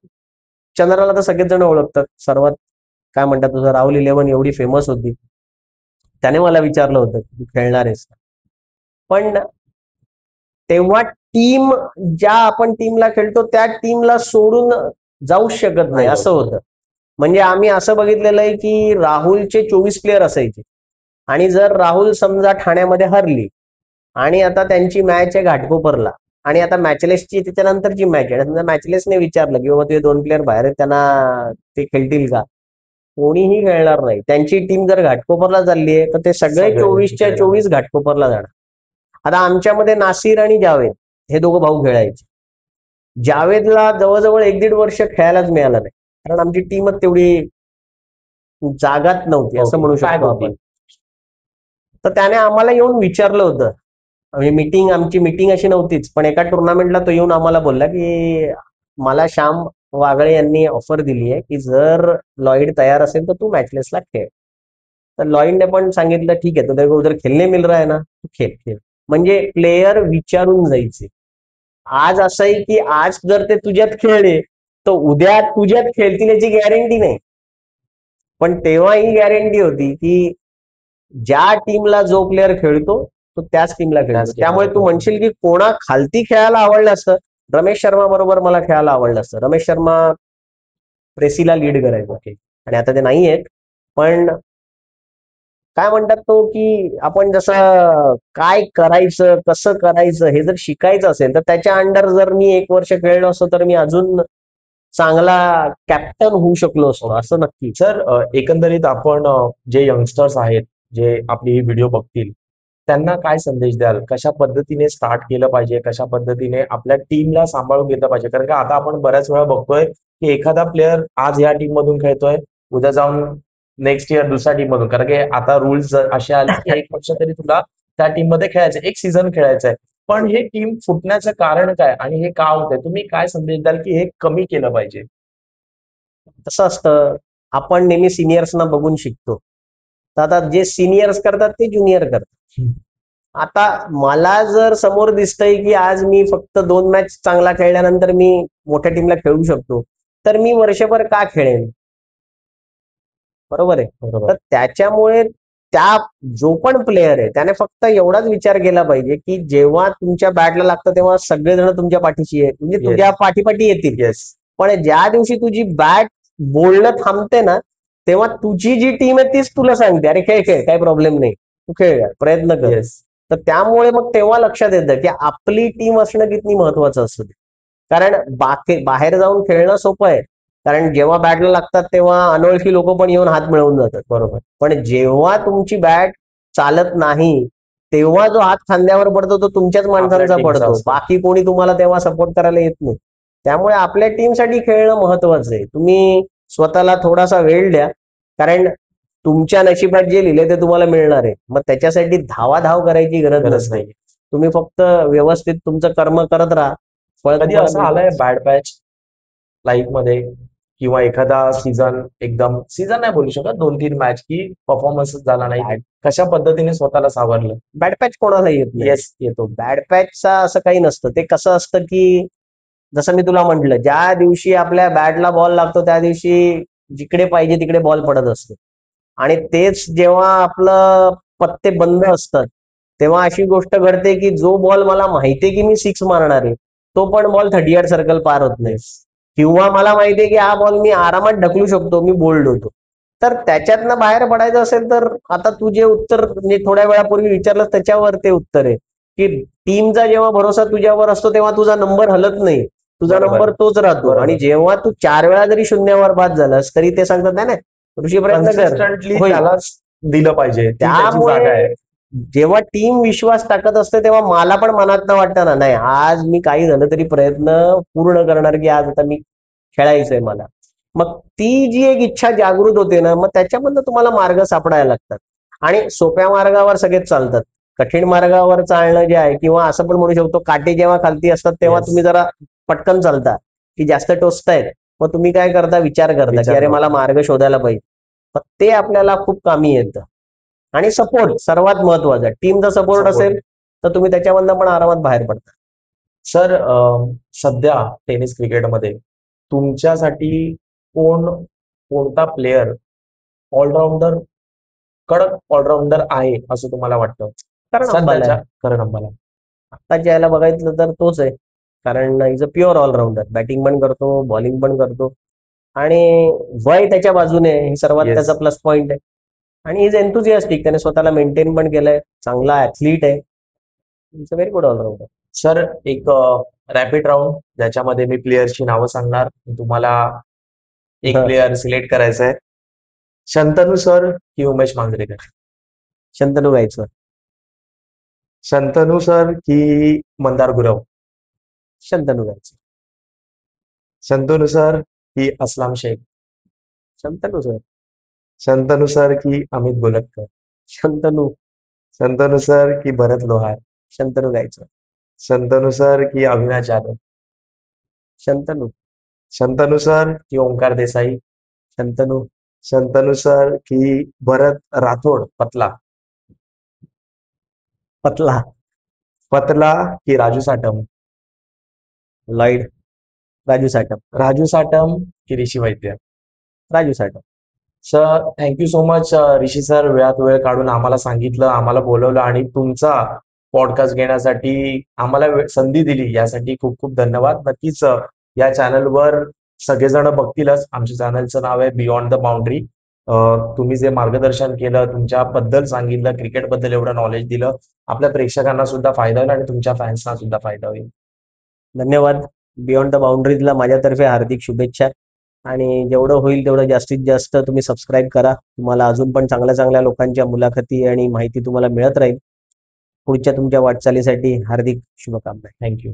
चंद्राला तर सगळेच जण ओळखतात. सर्वात काय म्हणतात तुझं राहुल 11 एवढी फेमस होती, त्याने मला विचारलं होतं की तू खेळणार आहेस का? पण तेव्हा टीम, ज्या आपण टीमला खेळतो त्या टीमला सोडून जाऊच शकत नाही असं होतं. म्हणजे आम्ही असं बघितलेलं आहे की राहुलचे 24 प्लेयर असायचे आणि जर राहुल समजा ठाण्यामध्ये हरली आणि आता त्यांची मॅच आहे घाटकोपरला आणि आता मॅचलेसची त्याच्यानंतरची मॅच आहे, समजा मॅचलेसने विचारलं की बाबा तुझे 2 प्लेयर बाहेर आहेत त्यांना ते खेळतील का? कोणीही खेळणार नाही. त्यांची टीम जर घाटकोपरला चालली आहे तर ते सगळे 24च्या 24 घाटकोपरला जाणार. आता आमच्यामध्ये नासिर आणि जावेद हे दोघं भाऊ खेळायचे. जावेदला जवळजवळ 1-1.5 वर्ष खेळायलाच मिळालं नाही, कारण आमची टीमच तेवढी जागात नव्हती असं म्हणू शकतो आपण. तर त्याने आम्हाला येऊन विचारलं होतं, म्हणजे आमची मीटिंग अशी नव्हतीच, पण एका टुर्नामेंटला तो येऊन आम्हाला बोलला की मला श्याम वागळे यांनी ऑफर दिली आहे की जर लॉईड तयार असेल तर तू मॅचलेसला खेळ. तर लॉईडने पण सांगितलं ठीक आहे, तुझ्या उधर खेळणे मिल रहा है ना, तू खेळ खेळ. म्हणजे प्लेयर विचारून जायचे. आज असं आहे की आज जर ते तुझ्यात खेळले तर उद्या तुझ्यात खेळतील याची गॅरंटी नाही, पण तेव्हा ही गॅरंटी होती की ज्या टीमला जो प्लेअर खेळतो तो त्याच टीमला खेळतो. त्यामुळे तू म्हणशील की कोणा खालती खेळायला आवडलं असतं, रमेश शर्मा बरोबर मला खेळायला आवडलं असतं. रमेश शर्मा प्रेसीला लीड करायचं आणि आता ते नाही आहेत, पण काय म्हणतात तो, की आपण जसं काय करायचं कसं करायचं हे जर शिकायचं असेल तर त्याच्या अंडर जर मी 1 वर्ष खेळलो असतो तर मी अजून चांगला कॅप्टन होऊ शकलो असतो, असं नक्की. सर एकंदरीत आपण जे यंगस्टर्स आहेत, जे आपली ही व्हिडिओ बघतील, त्यांना काय संदेश द्याल? कशा पद्धतीने स्टार्ट केलं पाहिजे? कशा पद्धतीने आपल्या टीमला सांभाळून घेतलं पाहिजे? कारण का आता आपण बऱ्याच वेळा बघतोय, की एखादा प्लेअर आज ह्या टीम मधून खेळतोय, उद्या जाऊन नेक्स्ट इयर दुसऱ्या टीम मधून. कारण की आता रूल्स असे आले, की 1 वर्ष तरी तुला त्या टीम मध्ये खेळायचं, एक सीझन खेळायचंय. पण हे टीम फुटण्याचं कारण काय आणि हे का होतंय? तुम्ही काय संदेश द्याल, की हे कमी केलं पाहिजे? कसं असतं, आपण नेहमी सिनियर्सना बघून शिकतो. तर आता जे सिनियर्स करतात ते ज्युनियर करतात. आता मला जर समोर दिसतंय की आज मी फक्त 2 मॅच चांगला खेळल्यानंतर मी मोठ्या टीमला खेळू शकतो, तर मी वर्षभर का खेळेन? बरोबर आहे. बरोबर. तर त्याच्यामुळे त्या जो पण प्लेअर आहे त्याने फक्त एवढाच विचार केला पाहिजे की जेव्हा तुमच्या बॅटला लागतं तेव्हा सगळेजण तुमच्या पाठीशी आहे, म्हणजे Yes. तुझ्या पाठीपाठी येतील. येस. पण ज्या दिवशी तुझी बॅट बोलणं थांबते ना, तेव्हा तुझी जी टीम आहे तीच तुला सांगते, अरे खेळ खेळ, काही प्रॉब्लेम नाही, तू खेळ, प्रयत्न कर. येस. तर त्यामुळे मग तेव्हा लक्षात येतं की आपली टीम असणं किती महत्वाचं असतं ते. कारण बाहेर जाऊन खेळणं सोपं आहे, कारण जेव्हा बॅटला लागतात तेव्हा अनोळखी लोक पण येऊन हात मिळवून जातात. बरोबर. पण जेव्हा तुमची बॅट चालत नाही तेव्हा जो हात खांद्यावर पडतो तो तुमच्याच माणसांचा टीमचा पडतो, असतो. बाकी कोणी तुम्हाला तेव्हा सपोर्ट करायला येत नाही. त्यामुळे आपल्या टीमसाठी खेळणं महत्वाचं आहे. तुम्ही स्वतःला थोडासा वेळ द्या, कारण तुमच्या नशिबात जे लिहिले ते तुम्हाला मिळणार आहे. मग त्याच्यासाठी धावाधाव करायची गरज गरज नसते. नाही. तुम्ही फक्त व्यवस्थित तुमचं कर्म करत राहा, फळ कधी तुम्हाला असं मिळतच. आलंय बॅड पॅच लाईफ मध्ये किंवा एखादा सीझन एकदम सीझन नाही बोलू शकत 2-3 मॅच की परफॉर्मन्सच झाला नाही, कशा पद्धतीने स्वतःला सावरलं? बॅड पॅच कोणाला येत नाही. येस, येतो. बॅड पॅचचा असं काही नसतं. ते कसं असतं की जसं मी तुला म्हटलं, ज्या दिवशी आपल्या बॅटला बॉल लागतो त्या दिवशी जिकडे पाहिजे तिकडे बॉल पडत असतो. आणि तेच जेव्हा आपलं पत्ते बंद असतात तेव्हा अशी गोष्ट घडते की जो बॉल मला माहितीये की मी 6 मारणार आहे, तो पण बॉल 30 सर्कल पार होत नाही. किंवा मला माहितीये की हा बॉल मी आरामात ढकलू शकतो, मी बोल्ड होतो. तर त्याच्यातनं बाहेर पडायचं असेल तर आता तू जे उत्तर मी थोड्या वेळापूर्वी विचारलं त्याच्यावर ते उत्तर आहे, की टीमचा जेव्हा भरोसा तुझ्यावर असतो तेव्हा तुझा नंबर हलत नाही, तुझा बरोबर. नंबर तोच राहतो. बरोबर. आणि जेव्हा तू 4 वेळा जरी शून्यावर बाद झालास तरी ते सांगतात नाही नाही, ऋषी प्रयत्न कर, कन्सिस्टंटली होईल. त्याला दिलं पाहिजे, ती त्याची जागा आहे. त्यामुळे जेव्हा टीम विश्वास टाकत असते तेव्हा मला पण मनात वाटतं ना, नाही आज मी काही झालं तरी प्रयत्न पूर्ण करणार की आज आता मी खेळायचंय मला. मग ती जी एक इच्छा जागृत होते ना, मग त्याच्यामधनं तुम्हाला मार्ग सापडायला लागतात. आणि सोप्या मार्गावर सगळेच चालतात. कठीण मार्गावर चालणं जे आहे, किंवा असं पण म्हणू शकतो काटे जेव्हा खालती असतात तेव्हा Yes. तुम्ही जरा पटकन चालता, की जास्त टोचतायत मग तुम्ही काय करता, विचार करता की विचार अरे मला करतो. मार्ग शोधायला पाहिजे. मग ते आपल्याला खूप कामी येतं. आणि सपोर्ट सर्वात महत्वाचा, टीमचा सपोर्ट Support. असेल तर तुम्ही त्याच्यामधनं पण आरामात बाहेर पडता. सर सध्या टेनिस क्रिकेटमध्ये तुमच्यासाठी कोणता प्लेअर ऑलराऊंडर, कडक ऑलराऊंडर आहे असं तुम्हाला वाटतं कारण अंबाला सध्याच्या आहे. करण अंबाला? आता ज्याला बघायचं तर तोच आहे, कारण is a pure allrounder, batting पण करतो, बॉलिंग पण करतो. आणि वय त्याच्या बाजूने हे सर्वात Yes. त्याचा प्लस पॉइंट आहे. आणि इज एन्थुझियास्टिक, त्याने स्वतःला मेंटेन पण केलंय, चांगला ऍथलीट आहे, is a very good allrounder. Sir एक रॅपिड राऊंड ज्याच्यामध्ये मी प्लेयरची नावं सांगणार, तुम्हाला एक प्लेअर सिलेक्ट करायचा आहे. शंतनू सर की उमेश मांजरेकर? शंतनू गायचं. शंतनू सर की मंदार गुरव? शंतनू गायचं. शंतनू सर की असलाम शेख? शंतनू सर. शंतनू सर की अमित गोलतकर? शंतनू. शंतनू सर की भरत लोहार? शंतनू गायचं. शंतनू सर की अविनाश यादव? शंतनू. शंतनू सर की ओंकार देसाई? शंतनू. शंतनू सर की भरत राठोड पतला? पतला. पतला की राजू साटम? लॉइड. राजू साटम. राजू साटम की Rishi Vaidya? Raju Satam. Sir thank you so much Rishi sir, वेळात वेळ काढून आम्हाला सांगितलं, आम्हाला बोलवलं आणि तुमचा पॉडकास्ट घेण्यासाठी आम्हाला संधी दिली, यासाठी खूप खूप धन्यवाद. नक्कीच या चॅनलवर सगळेजण बघतीलच. आमच्या चॅनलचं नाव आहे बियॉन्ड द बाउंड्री. तुम्ही जे मार्गदर्शन केलं, तुमच्याबद्दल सांगितलं, क्रिकेटबद्दल एवढं नॉलेज दिलं, आपल्या प्रेक्षकांना सुद्धा फायदा होईल आणि तुमच्या फॅन्सना सुद्धा फायदा होईल. धन्यवाद. बियॉन्ड द बाउंड्रीजला माझ्यातर्फे हार्दिक शुभेच्छा. आणि जेवढं होईल तेवढं जास्तीत जास्त तुम्ही सबस्क्राईब करा. तुम्हाला अजून पण चांगल्या चांगल्या लोकांच्या मुलाखती आणि माहिती तुम्हाला मिळत राहील. पुढच्या तुमच्या वाटचालीसाठी हार्दिक शुभकामना. थँक्यू.